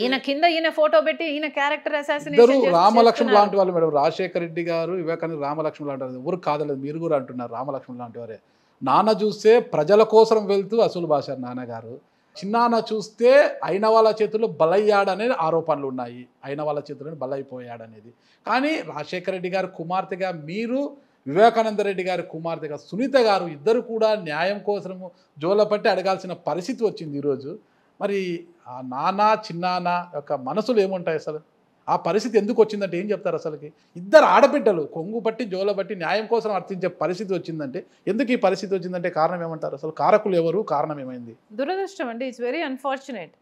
ఈయన కింద ఈయన ఫోటో పెట్టి ఈయన క్యారెక్టర్ అసాసినేషన్ రామలక్ష్మణ్ లాంటి వాళ్ళు మేడం. రాజశేఖర రెడ్డి గారు వివేకానంద రామలక్ష్మణ్ లాంటి వాళ్ళు ఎవరు కాదలేదు, మీరు కూడా అంటున్నారు రామలక్ష్మణ్ లాంటి వారే. నాన్న చూస్తే ప్రజల కోసం వెళ్తూ అసలు భాష నాన్నగారు, చిన్నాన్న చూస్తే అయిన వాళ్ళ చేతుల్లో బలయ్యాడనేది ఆరోపణలు ఉన్నాయి, అయిన వాళ్ళ చేతుల్లో బలైపోయాడనేది. కానీ రాజశేఖర రెడ్డి గారు కుమార్తెగా మీరు, వివేకానంద రెడ్డి గారి కుమార్తెగా సునీత గారు ఇద్దరు కూడా న్యాయం కోసము జోలపట్టి అడగాల్సిన పరిస్థితి వచ్చింది ఈరోజు. మరి ఆ నాన్న చిన్నాన్న యొక్క మనసులు ఏముంటాయి అసలు? ఆ పరిస్థితి ఎందుకు వచ్చిందంటే ఏం చెప్తారు అసలుకి? ఇద్దరు ఆడబిడ్డలు కొంగు పట్టి జోలబట్టి న్యాయం కోసం అర్థించే పరిస్థితి వచ్చిందంటే ఎందుకు ఈ పరిస్థితి వచ్చిందంటే కారణం ఏమంటారు? అసలు కారకులు ఎవరు, కారణం ఏమైంది? దురదృష్టం అండి. It's very unfortunate.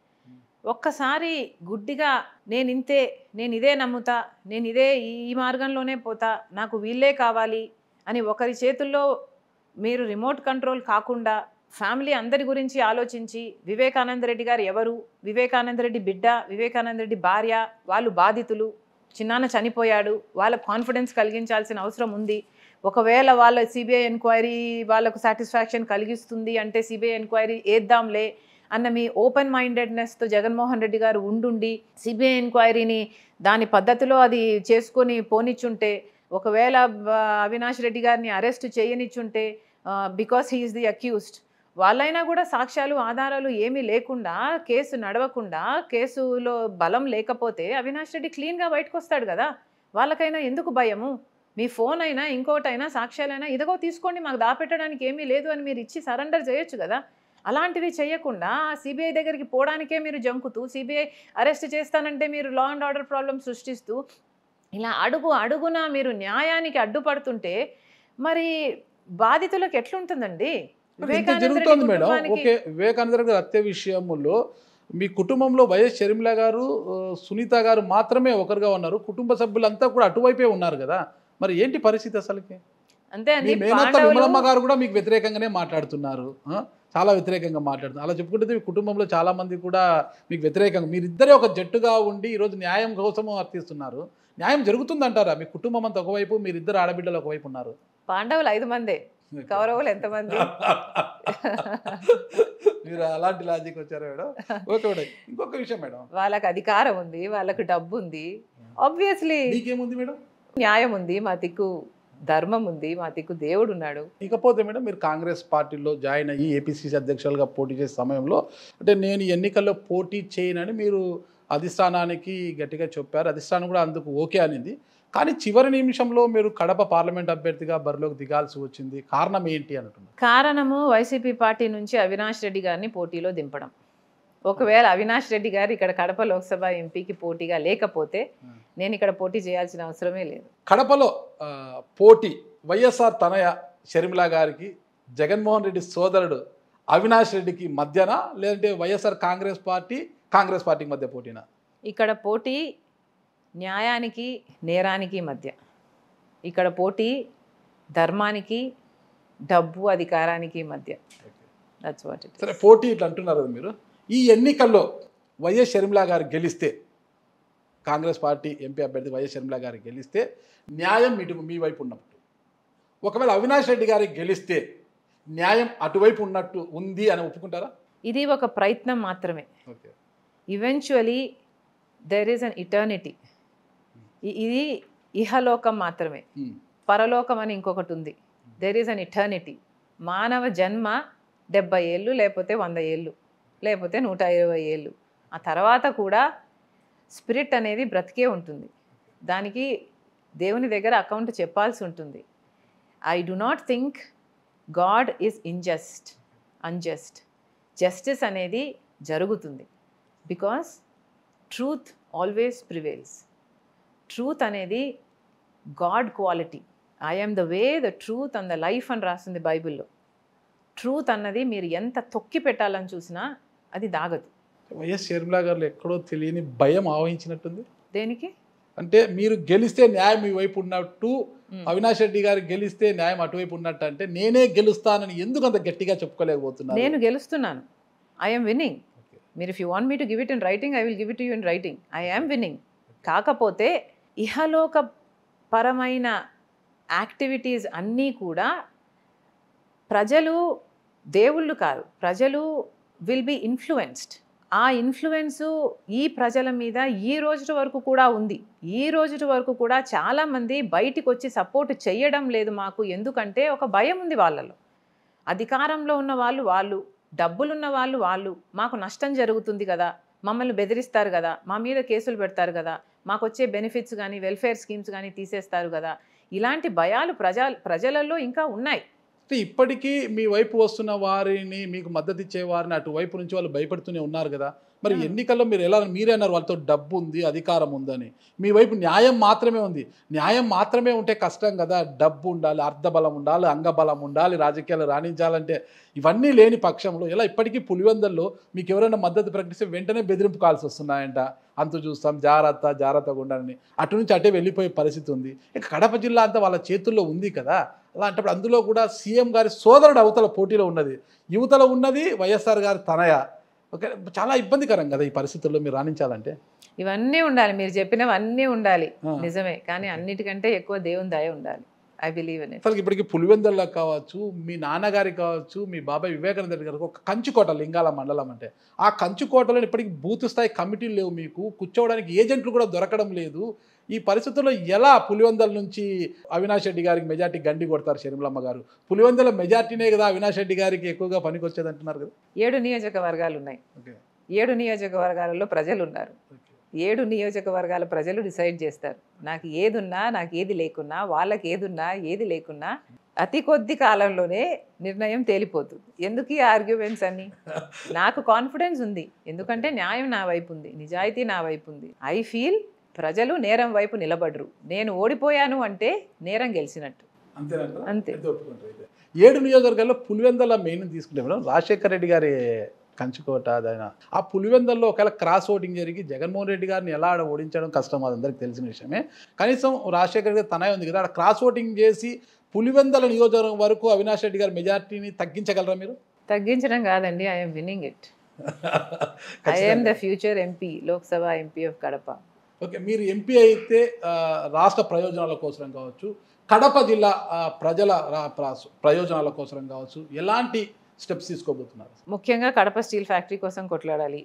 ఒక్కసారి గుడ్డిగా నేను ఇంతే, నేను ఇదే నమ్ముతా, నేను ఇదే ఈ మార్గంలోనే పోతా, నాకు వీళ్ళే కావాలి అని ఒకరి చేతుల్లో మీరు రిమోట్ కంట్రోల్ కాకుండా ఫ్యామిలీ అందరి గురించి ఆలోచించి వివేకానంద రెడ్డి గారు ఎవరు, వివేకానంద రెడ్డి బిడ్డ, వివేకానంద రెడ్డి భార్య, వాళ్ళు బాధితులు, చిన్నాన్న చనిపోయాడు, వాళ్ళ కాన్ఫిడెన్స్ కలిగించాల్సిన అవసరం ఉంది. ఒకవేళ వాళ్ళ సిబిఐ ఎంక్వైరీ వాళ్ళకు సాటిస్ఫాక్షన్ కలిగిస్తుంది అంటే సిబిఐ ఎంక్వైరీ వేద్దాంలే అన్న మీ ఓపెన్ మైండెడ్నెస్తో జగన్మోహన్ రెడ్డి గారు ఉండుండి సిబిఐ ఎంక్వైరీని దాని పద్ధతిలో అది చేసుకొని పోనిచ్చుంటే, ఒకవేళ అవినాష్ రెడ్డి గారిని అరెస్ట్ చేయనిచ్చుంటే because he is the accused, వాళ్ళైనా కూడా సాక్ష్యాలు ఆధారాలు ఏమీ లేకుండా కేసు నడవకుండా కేసులో బలం లేకపోతే అవినాష్ రెడ్డి క్లీన్గా బయటకు వస్తాడు కదా. వాళ్ళకైనా ఎందుకు భయము? మీ ఫోన్ అయినా ఇంకోటైనా సాక్ష్యాలైనా ఇదిగో తీసుకోండి, మాకు దాపెట్టడానికి ఏమీ లేదు అని మీరు ఇచ్చి సరెండర్ చేయొచ్చు కదా. అలాంటివి చేయకుండా సిబిఐ దగ్గరికి పోవడానికే మీరు జంకుతూ, సిబిఐ అరెస్ట్ చేస్తానంటే మీరు లా అండ్ ఆర్డర్ ప్రాబ్లం సృష్టిస్తూ ఇలా అడుగున మీరు న్యాయానికి అడ్డుపడుతుంటే మరి బాధితులకు ఎట్లుంటుందండి? జరుగుతుంది మేడం. ఓకే, వివేకానంద రెడ్డి హత్య విషయంలో మీ కుటుంబంలో వైఎస్ షర్మిల గారు, సునీత గారు మాత్రమే ఒకరుగా ఉన్నారు, కుటుంబ సభ్యులంతా కూడా అటువైపే ఉన్నారు కదా. మరి ఏంటి పరిస్థితి అసలుకి? అంతే అండి. మేనత్త విమలమ్మ గారు కూడా మీకు వ్యతిరేకంగానే మాట్లాడుతున్నారు, చాలా వ్యతిరేకంగా మాట్లాడుతున్నారు. అలా చెప్పుకుంటే మీ కుటుంబంలో చాలా మంది కూడా మీకు వ్యతిరేకంగా, మీరిద్దరే ఒక జట్టుగా ఉండి ఈరోజు న్యాయం కోసము అర్థిస్తున్నారు. న్యాయం జరుగుతుందంటారా? మీ కుటుంబం అంతా ఒకవైపు, మీరిద్దరు ఆడబిడ్డలు ఒకవైపు ఉన్నారు. పాండవులు 5 మందే, కౌరవులు ఎంతమంది? మీరు అలాంటి లాజిక్ వచ్చారా మేడం? ఓకే మేడం, ఇంకొక విషయం మేడం, వాళ్ళకి అధికారం ఉంది, వాళ్ళకు డబ్బు ఉంది, ఆబ్వియస్లీ మీకేముంది మేడం? న్యాయం ఉంది, మా దిక్కు ధర్మం ఉంది, మా దిక్కు దేవుడు ఉన్నాడు. ఇకపోతే మేడం, మీరు కాంగ్రెస్ పార్టీలో జాయిన్ అయ్యి ఏపీసీసీ అధ్యక్షులుగా పోటీ చేసే సమయంలో అంటే నేను ఎన్నికల్లో పోటీ చేయనని మీరు అధిష్టానానికి గట్టిగా చెప్పారు, అధిష్టానం కూడా అందుకు ఓకే అనింది. కానీ చివరి నిమిషంలో మీరు కడప పార్లమెంట్ అభ్యర్థిగా బరిలోకి దిగాల్సి వచ్చింది, కారణం ఏంటి అంటున్నారు? కారణము వైసీపీ పార్టీ నుంచి అవినాష్ రెడ్డి గారిని పోటీలో దింపడం. ఒకవేళ అవినాష్ రెడ్డి గారు ఇక్కడ కడప లోక్సభ ఎంపీకి పోటీగా లేకపోతే నేను ఇక్కడ పోటీ చేయాల్సిన అవసరమే లేదు. కడపలో పోటీ వైఎస్ఆర్ తనయ షర్మిల గారికి జగన్మోహన్ రెడ్డి సోదరుడు అవినాష్ రెడ్డికి మధ్యన, లేదంటే వైఎస్ఆర్ కాంగ్రెస్ పార్టీకి మధ్య పోటీనా? ఇక్కడ పోటీ న్యాయానికి నేరానికి మధ్య, ఇక్కడ పోటీ ధర్మానికి డబ్బు అధికారానికి మధ్య. That's what it. సరే, పోటీ ఇట్లా అంటున్నారు కదా మీరు. ఈ ఎన్నికల్లో వైఎస్ షర్మిల గారు గెలిస్తే, కాంగ్రెస్ పార్టీ ఎంపీ అభ్యర్థి వైఎస్ షర్మిల గారు గెలిస్తే న్యాయం మీ వైపు ఉన్నట్టు, ఒకవేళ అవినాష్ రెడ్డి గారికి గెలిస్తే న్యాయం అటువైపు ఉన్నట్టు ఉంది అని ఒప్పుకుంటారా? ఇది ఒక ప్రయత్నం మాత్రమే. Okay, eventually there is an eternity. ఇది ఇహలోకం మాత్రమే, పరలోకం అని ఇంకొకటి ఉంది. There is an eternity. మానవ జన్మ 70 ఏళ్ళు, లేకపోతే 100 ఏళ్ళు, లేకపోతే 120 ఏళ్ళు. ఆ తర్వాత కూడా స్పిరిట్ అనేది బ్రతికే ఉంటుంది, దానికి దేవుని దగ్గర అకౌంట్ చెప్పాల్సి ఉంటుంది. I do not think God is unjust. Justice అనేది జరుగుతుంది, because truth always prevails. Truth అనేది God quality. I am the way, the truth and the life అని రాస్తుంది బైబిల్లో. ట్రూత్ అన్నది మీరు ఎంత తొక్కి పెట్టాలని చూసినా అది దాగదు. వైఎస్ షర్మిల గారు ఎక్కడో తెలియని భయం ఆవహించినట్టుంది. దేనికి? అంటే మీరు గెలిస్తే న్యాయం మీ వైపు ఉన్నట్టు, అవినాష్ రెడ్డి గారు గెలిస్తే న్యాయం అటువైపు ఉన్నట్టు, అంటే నేనే గెలుస్తానని ఎందుకు అంత గట్టిగా చెప్పుకోలేకపోతున్నారు? నేను గెలుస్తున్నాను. I am winning. మీరు if you want me to give it in writing, I will give it you in writing. I am winning. కాకపోతే ఇహలోక పరమైన యాక్టివిటీస్ అన్నీ కూడా ప్రజలు దేవుళ్ళు కాదు, ప్రజలు విల్ బీ ఇన్ఫ్లుయెన్స్డ్. ఆ ఇన్ఫ్లుయెన్సు ఈ ప్రజల మీద ఈ రోజు వరకు కూడా ఉంది. ఈ రోజు వరకు కూడా చాలామంది బయటికి వచ్చి సపోర్ట్ చేయడం లేదు మాకు. ఎందుకంటే ఒక భయం ఉంది వాళ్ళలో. అధికారంలో ఉన్న వాళ్ళు, డబ్బులున్న వాళ్ళు, మాకు నష్టం జరుగుతుంది కదా, మమ్మల్ని బెదిరిస్తారు కదా, మా మీద కేసులు పెడతారు కదా, మాకు వచ్చే బెనిఫిట్స్ కానీ వెల్ఫేర్ స్కీమ్స్ కానీ తీసేస్తారు కదా, ఇలాంటి భయాలు ప్రజలలో ఇంకా ఉన్నాయి. ఇప్పటికీ మీ వైపు వస్తున్న వారిని, మీకు మద్దతు ఇచ్చే వారిని అటువైపు నుంచి వాళ్ళు భయపడుతూనే ఉన్నారు కదా. మరి ఎన్నికల్లో మీరు మీరే అన్నారు వాళ్ళతో డబ్బు ఉంది, అధికారం ఉందని. మీ వైపు న్యాయం మాత్రమే ఉంది. న్యాయం మాత్రమే ఉంటే కష్టం కదా. డబ్బు ఉండాలి, అర్థబలం ఉండాలి, అంగబలం ఉండాలి, రాజకీయాలు రాణించాలంటే ఇవన్నీ లేని పక్షంలో ఎలా ఇప్పటికీ పులివెందుల్లో మీకు ఎవరైనా మద్దతు ప్రకటిస్తే వెంటనే బెదిరింపు కాల్సి వస్తున్నాయంట. అంతు చూస్తాం, జాగ్రత్తగా ఉండాలని, అటు నుంచి అటే వెళ్ళిపోయే పరిస్థితి ఉంది. ఇక కడప జిల్లా అంతా వాళ్ళ చేతుల్లో ఉంది కదా. అలాంటప్పుడు అందులో కూడా సీఎం గారి సోదరుడు అవతల పోటీలో ఉన్నది, యువతలో ఉన్నది వైఎస్ఆర్ గారి తనయ. ఓకే, చాలా ఇబ్బందికరం కదా ఈ పరిస్థితుల్లో మీరు రాణించాలంటే. ఇవన్నీ ఉండాలి, మీరు చెప్పినవన్నీ ఉండాలి, నిజమే. కానీ అన్నిటికంటే ఎక్కువ దేవుని దయ ఉండాలి. I believe in it. అసలు ఇప్పటికి పులివెందుల్లో కావచ్చు, మీ నాన్నగారికి కావచ్చు, మీ బాబాయ్ వివేకానంద రెడ్డి గారికి ఒక కంచుకోట, లింగాల మండలం అంటే ఆ కంచుకోటలో ఇప్పటికి బూత్ స్థాయి కమిటీలు లేవు, మీకు కూర్చోవడానికి ఏజెంట్లు కూడా దొరకడం లేదు. ఈ పరిస్థితుల్లో ఎలా పులివెందుల నుంచి అవినాష్ రెడ్డి గారికి మెజార్టీ గండి కొడతారు షర్మిలమ్మ గారు? పులివెందుల మెజార్టీనే కదా అవినాష్ రెడ్డి గారికి ఎక్కువగా పనికొచ్చేది అంటున్నారు కదా. 7 నియోజకవర్గాలు ఉన్నాయి. 7 నియోజకవర్గాలలో ప్రజలు ఉన్నారు. 7 నియోజకవర్గాల ప్రజలు డిసైడ్ చేస్తారు. నాకు ఏదున్నా, నాకు ఏది లేకున్నా, వాళ్ళకి ఏదున్నా, ఏది లేకున్నా అతి కొద్ది కాలంలోనే నిర్ణయం తేలిపోతుంది. ఎందుకు ఈ ఆర్గ్యుమెంట్స్ అని? నాకు కాన్ఫిడెన్స్ ఉంది, ఎందుకంటే న్యాయం నా వైపు ఉంది, నిజాయితీ నా వైపు ఉంది. ఐ ఫీల్ ప్రజలు నేరం వైపు నిలబడరు. నేను ఓడిపోయాను అంటే నేరం గెలిచినట్టు. అంతే. 7 నియోజకవర్గాల్లో పులివెందుల మెయిన్ తీసుకుంటే మేడం రాజశేఖర రెడ్డి గారి కంచుకోట అదైనా, ఆ పులివెందుల్లో ఒకవేళ క్రాస్ ఓటింగ్ జరిగి జగన్మోహన్ రెడ్డి గారిని ఎలా ఓడించడం కష్టం, అది అందరికి తెలిసిన విషయమే. కనీసం రాజశేఖర రెడ్డి తనయ ఉంది కదా, అక్కడ క్రాస్ ఓటింగ్ చేసి పులివెందుల నియోజకవర్గం వరకు అవినాష్ రెడ్డి గారి మెజార్టీని తగ్గించగలరా మీరు? తగ్గించడం కాదండి, I'm winnowing it. I'm the future MP, Lok Sabha MP of Kadapa. Okay, మీరు ఎంపీ అయితే రాష్ట్ర ప్రయోజనాల కోసం కావచ్చు, కడప జిల్లా ప్రజల ప్రయోజనాల కోసం కావచ్చు ఎలాంటి స్టెప్స్ తీసుకోబోతున్నారు? ముఖ్యంగా కడప స్టీల్ ఫ్యాక్టరీ కోసం కొట్లాడాలి.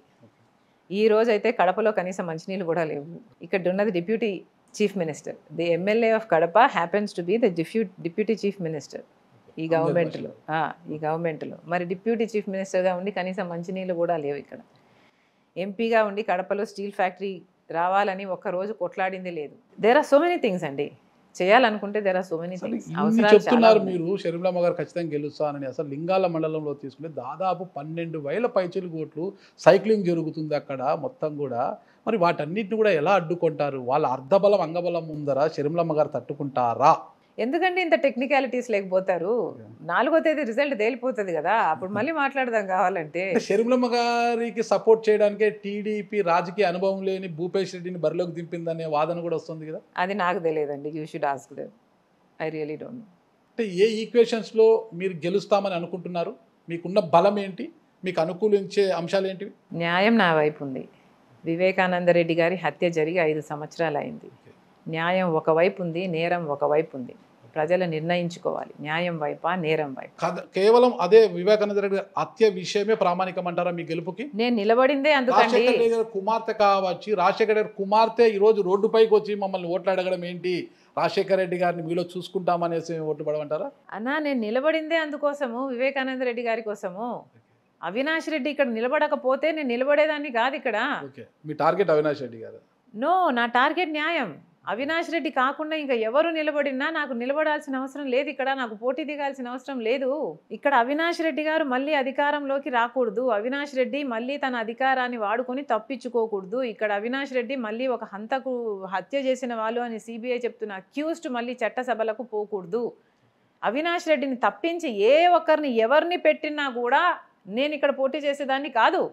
ఈ రోజు అయితే కడపలో కనీసం మంచినీళ్ళు కూడా లేవు. ఇక్కడ ఉన్నది deputy chief minister. The MLA of Kadapa happens to be the deputy chief minister ఈ గవర్నమెంట్లో. మరి డిప్యూటీ చీఫ్ మినిస్టర్గా ఉండి కనీసం మంచినీళ్ళు కూడా లేవు ఇక్కడ. ఎంపీగా ఉండి కడపలో స్టీల్ ఫ్యాక్టరీ రావాలని ఒక్కరోజు కొట్లాడింది లేదు. There are so many things అండి, చేయాలనుకుంటే there are so many things. చెప్తున్నారు మీరు షర్మిలమ్మ గారు ఖచ్చితంగా గెలుస్తానని. అసలు లింగాల మండలంలో తీసుకుంటే దాదాపు 12,000 పైచీలు కోట్లు సైక్లింగ్ జరుగుతుంది అక్కడ మొత్తం కూడా. మరి వాటన్నిటిని కూడా ఎలా అడ్డుకుంటారు? వాళ్ళ అర్ధబలం అంగబలం ఉందరా? షర్మిలమ్మ గారు తట్టుకుంటారా? ఎందుకంటే ఇంత టెక్నికాలిటీస్ లేకపోతారు. 4వ తేదీ రిజల్ట్ తేలిపోతుంది కదా, అప్పుడు మళ్ళీ మాట్లాడదాం కావాలంటే. షర్మిలమ్మ గారికి సపోర్ట్ చేయడానికే టీడీపీ రాజకీయ అనుభవం లేని భూపేష్ రెడ్డిని బరిలోకి దింపిందనే వాదన కూడా వస్తుంది కదా. అది నాకు తెలియదండి. You should ask them. I really don't know. అంటే ఏ ఈక్వేషన్స్లో మీరు గెలుస్తామని అనుకుంటున్నారు? మీకున్న బలం ఏంటి? మీకు అనుకూలించే అంశాలు ఏంటివి? న్యాయం నా వైపు ఉంది. వివేకానంద రెడ్డి గారి హత్య జరిగి 5 సంవత్సరాలు అయింది. న్యాయం ఒకవైపు ఉంది, నేరం ఒకవైపు ఉంది. ప్రజలు నిర్ణయించుకోవాలి న్యాయం వైపా నేరం వైపు. కేవలం అదే వివేకానంద రెడ్డి హత్య విషయమే ప్రామాణికం అంటారా మీ గెలుపుకి? నేను నిలబడిందే అందుకండి. కుమార్తె కావచ్చు, రాజశేఖర రెడ్డి కుమార్తె ఈరోజు రోడ్డుపైకి వచ్చి మమ్మల్ని ఓట్లు అడగడం ఏంటి? రాజశేఖర రెడ్డి గారిని మీలో చూసుకుంటామనేసి ఓట్లు పడమంటారా? అన్నా నేను నిలబడిందే అందుకోసము, వివేకానంద రెడ్డి గారి కోసము. అవినాష్ రెడ్డి ఇక్కడ నిలబడకపోతే నేను నిలబడేదాన్ని కాదు ఇక్కడ. మీ టార్గెట్ అవినాష్ రెడ్డి గారు? నో, నా టార్గెట్ న్యాయం. అవినాష్ రెడ్డి కాకుండా ఇంకా ఎవరు నిలబడినా నాకు నిలబడాల్సిన అవసరం లేదు ఇక్కడ. నాకు పోటీ దిగాల్సిన అవసరం లేదు ఇక్కడ. అవినాష్ రెడ్డి గారు మళ్ళీ అధికారంలోకి రాకూడదు. అవినాష్ రెడ్డి మళ్ళీ తన అధికారాన్ని వాడుకొని తప్పించుకోకూడదు. ఇక్కడ అవినాష్ రెడ్డి మళ్ళీ ఒక హత్య చేసిన వాళ్ళు అని సిబిఐ చెప్తున్న అక్యూజ్డ్ మళ్ళీ చట్టసభలకు పోకూడదు. అవినాష్ రెడ్డిని తప్పించి ఏ ఒక్కరిని ఎవరిని పెట్టినా కూడా నేను ఇక్కడ పోటీ చేసేదాన్ని కాదు.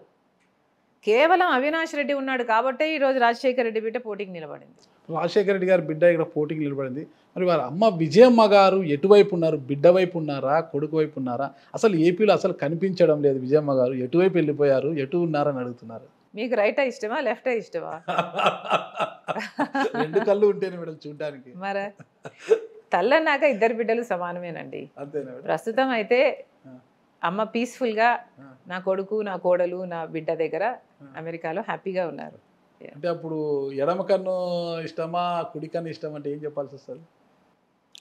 కేవలం అవినాష్ రెడ్డి ఉన్నాడు కాబట్టే ఈరోజు రాజశేఖర రెడ్డి బిడ్డ పోటీకి నిలబడింది. రాజశేఖర రెడ్డి గారి బిడ్డ ఇక్కడ పోటీకి నిలబడింది. మరి వారి అమ్మ విజయమ్మ గారు ఎటువైపు ఉన్నారు? బిడ్డ వైపు ఉన్నారా, కొడుకు వైపు ఉన్నారా? అసలు ఏపీలో అసలు కనిపించడం లేదు విజయమ్మ గారు. ఎటువైపు వెళ్ళిపోయారు, ఎటు ఉన్నారని అడుగుతున్నారు. మీకు రైటా ఇష్టమా లెఫ్టా ఇష్టమా? 2 కళ్ళు ఉంటేనే మేడం చూడడానికి. మరి తల్లన్నాక 2 బిడ్డలు సమానమేనండి. అంతేనా? ప్రస్తుతం అయితే అమ్మ పీస్ఫుల్గా నా కొడుకు, నా కోడలు, నా బిడ్డ దగ్గర అమెరికాలో హ్యాపీగా ఉన్నారు. అంటే అప్పుడు ఎడమ కన్ను ఇష్టమా, కుడి కన్ను ఇష్టం అంటే ఏం చెప్పాల్సి వస్తుంది?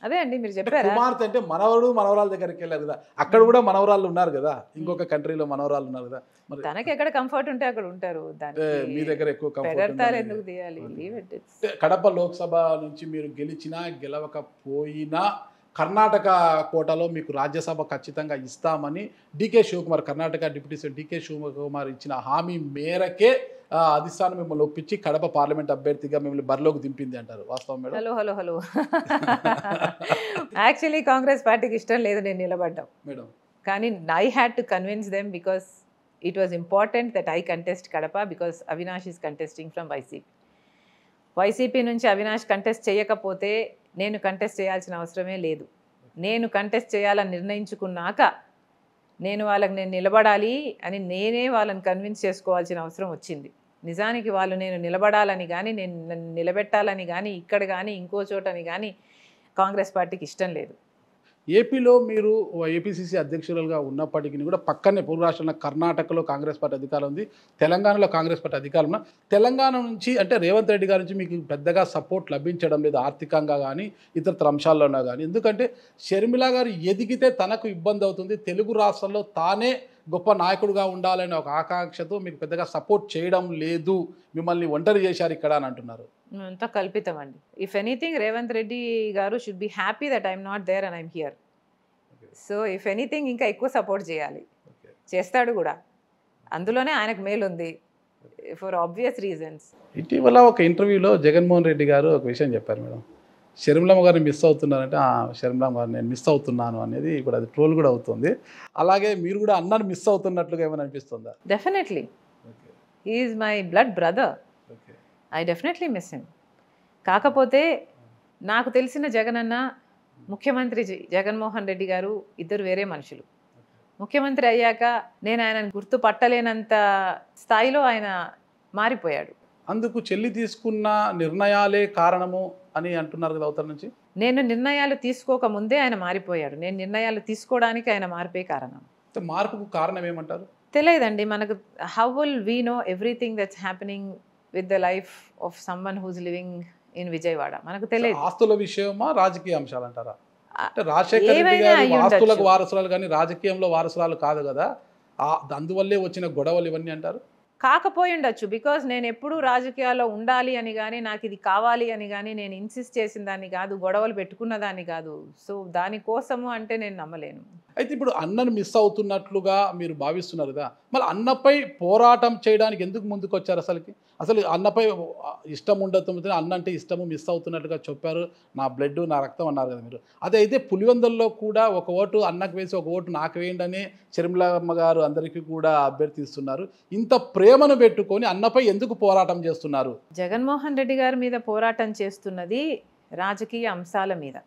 అదే అండి మీరు చెప్పారు. కుమార్తె అంటే మనవడు మనవరాల దగ్గరికి వెళ్ళారు కదా, అక్కడ కూడా మనవరాళ్ళు ఉన్నారు కదా, ఇంకొక కంట్రీలో మనవరాలు ఉన్నారు కదా. మరి తనకి ఎక్కడ కంఫర్ట్ ఉంటే అక్కడ ఉంటారు. మీ దగ్గర ఎక్కువ కంఫర్ట్ ఎందుకు తీయాలి? కడప లోక్సభ నుంచి మీరు గెలిచినా గెలవకపోయినా కర్ణాటక కోటాలో మీకు రాజ్యసభ ఖచ్చితంగా ఇస్తామని DK Shivakumar, Karnataka deputy CM DK Shivakumar ఇచ్చిన హామీ మేరకే అధిష్టానం మిమ్మల్ని ఒప్పించి కడప పార్లమెంట్ అభ్యర్థిగా మిమ్మల్ని బరిలోకి దింపింది అంటారు. వాస్తవం మేడం? హలో యాక్చువల్లీ కాంగ్రెస్ పార్టీకి ఇష్టం లేదు నేను నిలబడ్డాం మేడం. కానీ I had to convince them because it was important that I contest Kadapa because Avinash is contesting from YCP నుంచి అవినాష్ కంటెస్ట్ చేయకపోతే నేను కంటెస్ట్ చేయాల్సిన అవసరమే లేదు. నేను కంటెస్ట్ చేయాలని నిర్ణయించుకున్నాక నేను నిలబడాలి అని నేనే వాళ్ళని కన్విన్స్ చేసుకోవాల్సిన అవసరం వచ్చింది. నిజానికి వాళ్ళు నేను నిలబడాలని కానీ నేను నిలబెట్టాలని కానీ ఇక్కడ కానీ ఇంకో చోటని కానీ కాంగ్రెస్ పార్టీకి ఇష్టం లేదు. ఏపీలో మీరు ఏపీసీసీ అధ్యక్షులుగా ఉన్నప్పటికీ కూడా పక్కనే పూర్వ రాష్ట్రంలో కర్ణాటకలో కాంగ్రెస్ పార్టీ అధికారం ఉంది, తెలంగాణలో కాంగ్రెస్ పార్టీ అధికారం ఉన్న. తెలంగాణ నుంచి అంటే రేవంత్ రెడ్డి గారి నుంచి మీకు పెద్దగా సపోర్ట్ లభించడం లేదు ఆర్థికంగా కానీ ఇతర అంశాల్లోనా కానీ. ఎందుకంటే షర్మిల గారు ఎదిగితే తనకు ఇబ్బంది అవుతుంది, తెలుగు రాష్ట్రంలో తానే గొప్ప నాయకుడిగా ఉండాలనే ఒక ఆకాంక్షతో మీకు పెద్దగా సపోర్ట్ చేయడం లేదు, మిమ్మల్ని ఒంటరి చేశారు ఇక్కడ అని అంటున్నారు. అంతా కల్పితం అండి. If anything Revanth Reddy garu should be happy that I'm not there and I'm here. So if anything ఇంకా ఎక్కువ సపోర్ట్ చేయాలి, చేస్తాడు కూడా. అందులోనే ఆయనకు మేలు ఉంది ఫర్ ఆబ్వియస్ రీజన్స్. ఇటీవల ఒక ఇంటర్వ్యూలో జగన్మోహన్ రెడ్డి గారు ఒక విషయం చెప్పారు మేడం, షర్మిలమ్మ గారిని మిస్ అవుతున్నారంటే షర్మిలమ్మ గారిని నేను మిస్ అవుతున్నాను అనేది ఇప్పుడు అది ట్రోల్ కూడా అవుతుంది. అలాగే మీరు కూడా అన్నను మిస్ అవుతున్నట్లుగా ఏమైనా అనిపిస్తుందా? Definitely he is my blood brother. I definitely miss him. కాకపోతే నాకు తెలిసిన జగనన్న, ముఖ్యమంత్రి జగన్మోహన్ రెడ్డి గారు ఇద్దరు వేరే మనుషులు. ముఖ్యమంత్రి అయ్యాక నేను ఆయనను గుర్తుపట్టలేనంత స్థాయిలో ఆయన మారిపోయాడు. అందుకు చెల్లి తీసుకున్న నిర్ణయాలే కారణము అని అంటున్నారు కదా అవతల నుంచి. నేను నిర్ణయాలు తీసుకోకముందే ఆయన మారిపోయాడు. నేను నిర్ణయాలు తీసుకోవడానికి ఆయన మారిపోయే కారణం. మార్పుకు కారణం ఏమంటారు? తెలియదండి మనకు. How will we know everything that's happening with the life of someone who's living in Vijayawada? మనకు తెలియదు. ఆస్తుల విషయమా రాజకీయ అంశాలు అంటారా? అంటే రాజశేఖర రెడ్డి గారు ఆస్తులకు వారసురాలు కానీ రాజకీయంలో వారసురాలు కాదు కదా, అందువల్లే వచ్చిన గొడవలు ఇవన్నీ అంటారు. కాకపోయి ఉండొచ్చు. బికాజ్ నేను ఎప్పుడూ రాజకీయాల్లో ఉండాలి అని కానీ నాకు ఇది కావాలి అని కానీ నేను ఇన్సిస్ట్ చేసిన దాన్ని కాదు, గొడవలు పెట్టుకున్న దాన్ని కాదు. సో దానికోసము అంటే నేను నమ్మలేను. అయితే ఇప్పుడు అన్నను మిస్ అవుతున్నట్లుగా మీరు భావిస్తున్నారు కదా, మరి అన్నపై పోరాటం చేయడానికి ఎందుకు ముందుకు వచ్చారు? అసలు అన్నపై ఇష్టం ఉండదు, అన్న అంటే ఇష్టము మిస్ అవుతున్నట్టుగా చెప్పారు. నా బ్లడ్ నా రక్తం అన్నారు కదా మీరు. అదే అయితే పులివెందుల్లో కూడా ఒక ఓటు అన్నకు వేసి ఒక ఓటు నాకు వేయండి అని షర్మిలమ్మ గారు అందరికీ కూడా అభ్యర్థిస్తున్నారు. ఇంత ప్రేమను పెట్టుకొని అన్నపై ఎందుకు పోరాటం చేస్తున్నారు? జగన్మోహన్ రెడ్డి గారి మీద పోరాటం చేస్తున్నది రాజకీయ అంశాల మీద.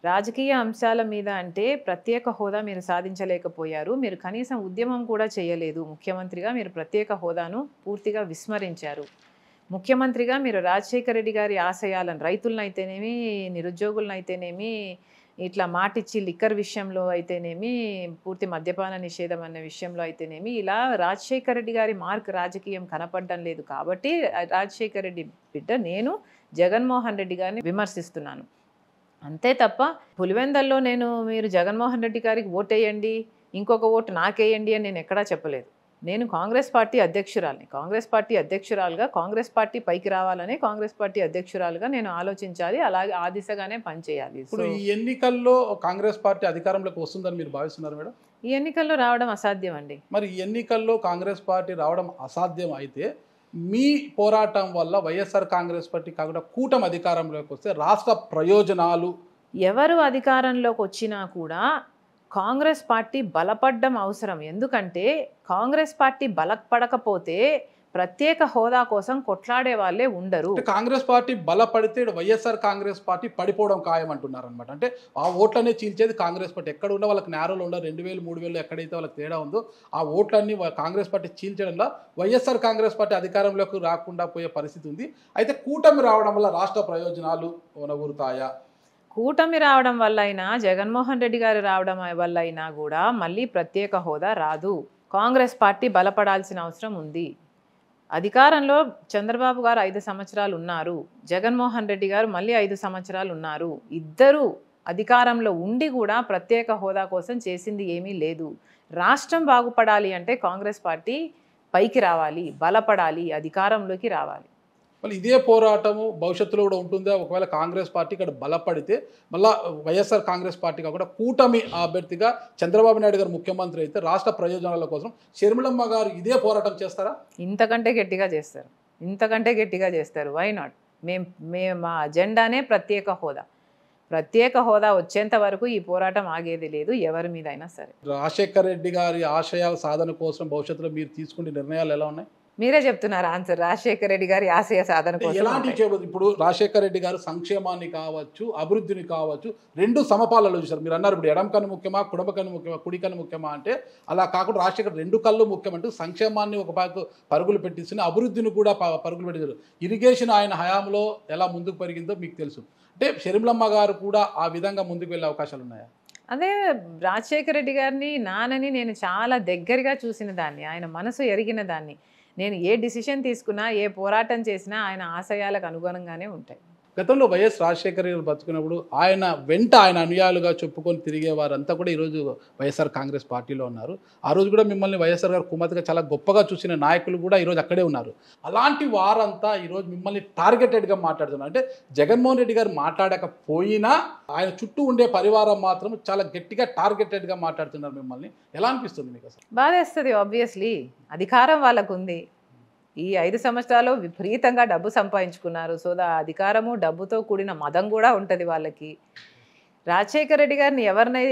రాజకీయ అంశాల మీద అంటే ప్రత్యేక హోదా మీరు సాధించలేకపోయారు, మీరు కనీసం ఉద్యమం కూడా చేయలేదు. ముఖ్యమంత్రిగా మీరు ప్రత్యేక హోదాను పూర్తిగా విస్మరించారు. ముఖ్యమంత్రిగా మీరు రాజశేఖర రెడ్డి గారి ఆశయాలను, రైతులనైతేనేమి నిరుద్యోగులనైతేనేమి ఇట్లా మాటిచ్చి లిక్కర్ విషయంలో అయితేనేమి పూర్తి మద్యపాన నిషేధం అనే విషయంలో అయితేనేమి ఇలా రాజశేఖర రెడ్డి గారి మార్క్ రాజకీయం కనపడడం లేదు. కాబట్టి రాజశేఖర రెడ్డి బిడ్డ నేను జగన్మోహన్ రెడ్డి గారిని విమర్శిస్తున్నాను అంతే తప్ప పులివెందల్లో నేను మీరు జగన్మోహన్ రెడ్డి గారికి ఓటేయండి ఇంకొక ఓటు నాకేయండి అని నేను ఎక్కడా చెప్పలేదు. నేను కాంగ్రెస్ పార్టీ అధ్యక్షురాలిని. కాంగ్రెస్ పార్టీ అధ్యక్షురాలుగా కాంగ్రెస్ పార్టీ పైకి రావాలని కాంగ్రెస్ పార్టీ అధ్యక్షురాలుగా నేను ఆలోచించాలి, అలాగే ఆ దిశగానే పనిచేయాలి. ఇప్పుడు ఈ ఎన్నికల్లో కాంగ్రెస్ పార్టీ అధికారంలోకి వస్తుందని మీరు భావిస్తున్నారు మేడం? ఈ ఎన్నికల్లో రావడం అసాధ్యం అండి. మరి ఈ ఎన్నికల్లో కాంగ్రెస్ పార్టీ రావడం అసాధ్యం అయితే మీ పోరాటం వల్ల వైఎస్ఆర్ కాంగ్రెస్ పార్టీ కాకుండా కూటమి అధికారంలోకి వస్తే రాష్ట్ర ప్రయోజనాలు, ఎవరు అధికారంలోకి వచ్చినా కూడా కాంగ్రెస్ పార్టీ బలపడడం అవసరం. ఎందుకంటే కాంగ్రెస్ పార్టీ బలపడకపోతే ప్రత్యేక హోదా కోసం కొట్లాడే వాళ్ళే ఉండరు. కాంగ్రెస్ పార్టీ బలపడితే వైఎస్ఆర్ కాంగ్రెస్ పార్టీ పడిపోవడం ఖాయం అంటున్నారు అనమాట. అంటే ఆ ఓట్లనే చీల్చేది కాంగ్రెస్ పార్టీ. ఎక్కడ ఉన్న వాళ్ళకి నేరోలు ఉండవు, 2000 3000 ఎక్కడైతే వాళ్ళకి తేడా ఉందో ఆ ఓట్లన్నీ కాంగ్రెస్ పార్టీ చీల్చడంలో వైఎస్ఆర్ కాంగ్రెస్ పార్టీ అధికారంలోకి రాకుండా పోయే పరిస్థితి ఉంది. అయితే కూటమి రావడం వల్ల రాష్ట్ర ప్రయోజనాలు ఒనగూరుతాయా? కూటమి రావడం వల్ల అయినా జగన్మోహన్ రెడ్డి గారు రావడం వల్ల అయినా కూడా మళ్ళీ ప్రత్యేక హోదా రాదు. కాంగ్రెస్ పార్టీ బలపడాల్సిన అవసరం ఉంది. అధికారంలో చంద్రబాబు గారు 5 సంవత్సరాలు ఉన్నారు, జగన్మోహన్ రెడ్డి గారు మళ్ళీ 5 సంవత్సరాలు ఉన్నారు. ఇద్దరు అధికారంలో ఉండి కూడా ప్రత్యేక హోదా కోసం చేసింది ఏమీ లేదు. రాష్ట్రం బాగుపడాలి అంటే కాంగ్రెస్ పార్టీ పైకి రావాలి, బలపడాలి, అధికారంలోకి రావాలి. మళ్ళీ ఇదే పోరాటము భవిష్యత్తులో కూడా ఉంటుందా? ఒకవేళ కాంగ్రెస్ పార్టీ ఇక్కడ బలపడితే మళ్ళీ వైఎస్ఆర్ కాంగ్రెస్ పార్టీ కాకుండా కూటమి అభ్యర్థిగా చంద్రబాబు నాయుడు గారు ముఖ్యమంత్రి అయితే రాష్ట్ర ప్రయోజనాల కోసం షర్మిలమ్మ గారు ఇదే పోరాటం చేస్తారా? ఇంతకంటే గట్టిగా చేస్తారు, ఇంతకంటే గట్టిగా చేస్తారు. Why not? మేము మా అజెండానే ప్రత్యేక హోదా. ప్రత్యేక హోదా వచ్చేంత వరకు ఈ పోరాటం ఆగేది లేదు, ఎవరి మీద అయినా సరే. రాజశేఖర రెడ్డి గారి ఆశయాల సాధన కోసం భవిష్యత్తులో మీరు తీసుకునే నిర్ణయాలు ఎలా ఉన్నాయి? మీరే చెప్తున్నారు ఆన్సర్. రాజశేఖర రెడ్డి గారి ఆశయ సాధన కోసం ఎలాంటి ఇప్పుడు రాజశేఖర రెడ్డి గారు సంక్షేమాన్ని కావచ్చు అభివృద్ధిని కావచ్చు రెండు సమపాలలో చూశారు. మీరు అన్నారు ఇప్పుడు ఎడం కన్ను ముఖ్యమా కుటుంబ కన్ను ముఖ్యమా కుడి కన్ను ముఖ్యమా అంటే అలా కాకుండా రాజశేఖర్ 2 కళ్ళు ముఖ్యమంటూ సంక్షేమాన్ని ఒక పక్క పరుగులు పెట్టిస్తున్న అభివృద్ధిని కూడా పరుగులు పెట్టించారు. ఇరిగేషన్ ఆయన హయాంలో ఎలా ముందుకు పెరిగిందో మీకు తెలుసు. అంటే షర్మిలమ్మ గారు కూడా ఆ విధంగా ముందుకు వెళ్ళే అవకాశాలు ఉన్నాయా? అదే రాజశేఖర రెడ్డి గారిని నాన్నని నేను చాలా దగ్గరగా చూసిన దాన్ని, ఆయన మనసు ఎరిగిన దాన్ని. నేను ఏ డిసిషన్ తీసుకున్నా ఏ పోరాటం చేసినా ఆయన ఆశయాలకు అనుగుణంగానే ఉంటాయి. గతంలో వైఎస్ రాజశేఖర గారు బతుకున్నప్పుడు ఆయన వెంట ఆయన అనుయాలుగా చెప్పుకొని తిరిగే వారంతా కూడా ఈరోజు వైఎస్ఆర్ కాంగ్రెస్ పార్టీలో ఉన్నారు. ఆ రోజు కూడా మిమ్మల్ని వైఎస్ఆర్ గారు కుమార్తెగా చాలా గొప్పగా చూసిన నాయకులు కూడా ఈరోజు అక్కడే ఉన్నారు. అలాంటి వారంతా ఈరోజు మిమ్మల్ని టార్గెటెడ్గా మాట్లాడుతున్నారు. అంటే జగన్మోహన్ రెడ్డి గారు మాట్లాడకపోయినా ఆయన చుట్టూ ఉండే పరివారం మాత్రం చాలా గట్టిగా టార్గెటెడ్గా మాట్లాడుతున్నారు మిమ్మల్ని. ఎలా అనిపిస్తుంది మీకు అసలు? బాధేస్తుంది. ఆబ్వియస్లీ అధికారం వాళ్ళకు ఉంది. ఈ 5 సంవత్సరాలు విపరీతంగా డబ్బు సంపాదించుకున్నారు. సో అధికారము డబ్బుతో కూడిన మదం కూడా ఉంటుంది వాళ్ళకి. రాజశేఖర రెడ్డి గారిని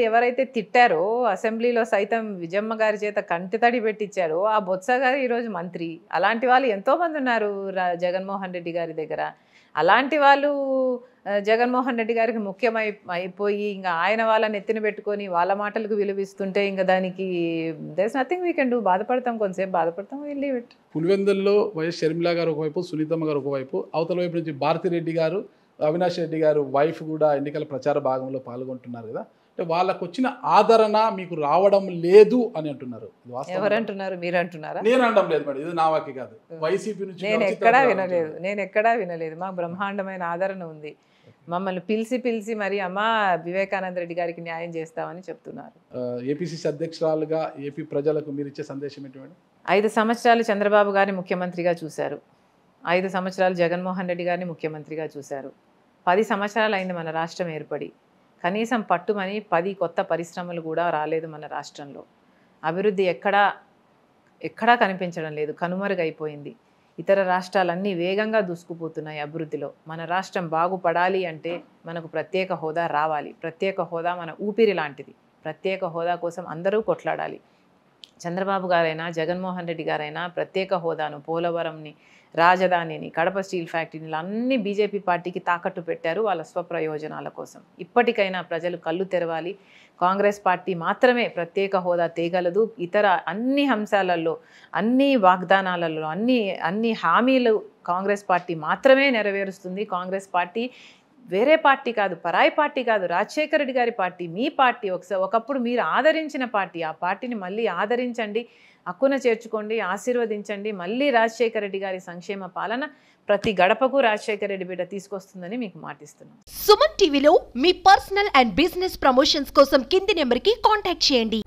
ఎవరైతే తిట్టారో అసెంబ్లీలో సైతం విజయమ్మ గారి చేత కంటితడి పెట్టించారో ఆ బొత్స గారు ఈరోజు మంత్రి. అలాంటి వాళ్ళు ఎంతోమంది ఉన్నారు జగన్మోహన్ రెడ్డి గారి దగ్గర. అలాంటి వాళ్ళు జగన్మోహన్ రెడ్డి గారికి ముఖ్యమైపోయి ఇంకా ఆయన వాళ్ళని ఎత్తిన పెట్టుకొని వాళ్ళ మాటలకు విలువిస్తుంటే ఇంకా దానికి there is nothing we can do. బాధపడతాం, కొంతసేపు బాధపడతాం, విల్ లీవ్ ఇట్. పులివెందుల్లో వైఎస్ షర్మిల గారు ఒకవైపు, సునీతమ్మ గారు ఒకవైపు, అవతల వైపు నుంచి భారతిరెడ్డి గారు అవినాష్ రెడ్డి గారు వైఫ్ కూడా ఎన్నికల ప్రచార భాగంలో పాల్గొంటున్నారు కదా, అంటే వాళ్ళకు వచ్చిన ఆదరణ మీకు రావడం లేదు అని అంటున్నారు. ఎవరంటున్నారు? మీరు అంటున్నారా? నేను అనడం లేదు మేడం, ఇది నా వాక్య కాదు. వైసీపీ నుంచి నేను ఎక్కడా వినలేదు. మాకు బ్రహ్మాండమైన ఆదరణ ఉంది. మమ్మల్ని పిలిచి మరి అమ్మా వివేకానంద రెడ్డి గారికి న్యాయం చేస్తామని చెప్తున్నారు. ఏపీసీసీ అధ్యక్షురాలుగా ఏపీ ప్రజలకు మీరు ఇచ్చే సందేశం ఏంటి మేడం? 5 సంవత్సరాలు చంద్రబాబు గారిని ముఖ్యమంత్రిగా చూశారు, 5 సంవత్సరాలు జగన్మోహన్ రెడ్డి గారిని ముఖ్యమంత్రిగా చూశారు. 10 సంవత్సరాలు అయింది మన రాష్ట్రం ఏర్పడి. కనీసం పట్టుమని 10 కొత్త పరిశ్రమలు కూడా రాలేదు మన రాష్ట్రంలో. అభివృద్ధి ఎక్కడా కనిపించడం లేదు, కనుమరుగైపోయింది. ఇతర రాష్ట్రాలన్నీ వేగంగా దూసుకుపోతున్నాయి అభివృద్ధిలో. మన రాష్ట్రం బాగుపడాలి అంటే మనకు ప్రత్యేక హోదా రావాలి. ప్రత్యేక హోదా మన ఊపిరి లాంటిది. ప్రత్యేక హోదా కోసం అందరూ కొట్లాడాలి. చంద్రబాబు గారైనా జగన్మోహన్ రెడ్డి గారైనా ప్రత్యేక హోదాను, పోలవరంని, రాజధానిని, కడప స్టీల్ ఫ్యాక్టరీని అన్ని బీజేపీ పార్టీకి తాకట్టు పెట్టారు వాళ్ళ స్వప్రయోజనాల కోసం. ఇప్పటికైనా ప్రజలు కళ్ళు తెరవాలి. కాంగ్రెస్ పార్టీ మాత్రమే ప్రత్యేక హోదా తేగలదు. ఇతర అన్ని అంశాలలో, అన్ని వాగ్దానాలలో, అన్ని హామీలు కాంగ్రెస్ పార్టీ మాత్రమే నెరవేరుస్తుంది. కాంగ్రెస్ పార్టీ వేరే పార్టీ కాదు, పరాయి పార్టీ కాదు, రాజశేఖర రెడ్డి గారి పార్టీ, మీ పార్టీ. ఒకప్పుడు మీరు ఆదరించిన పార్టీ. ఆ పార్టీని మళ్ళీ ఆదరించండి, హక్కున చేర్చుకోండి, ఆశీర్వదించండి. మళ్ళీ రాజశేఖర రెడ్డి గారి సంక్షేమ పాలన ప్రతి గడపకు రాజశేఖర రెడ్డి బిడ్డ తీసుకొస్తుందని మీకు మాటిస్తున్నాం. సుమన్ టీవీలో మీ పర్సనల్ అండ్ బిజినెస్ ప్రమోషన్స్ కోసం కింది నెంబర్కి కాంటాక్ట్ చేయండి.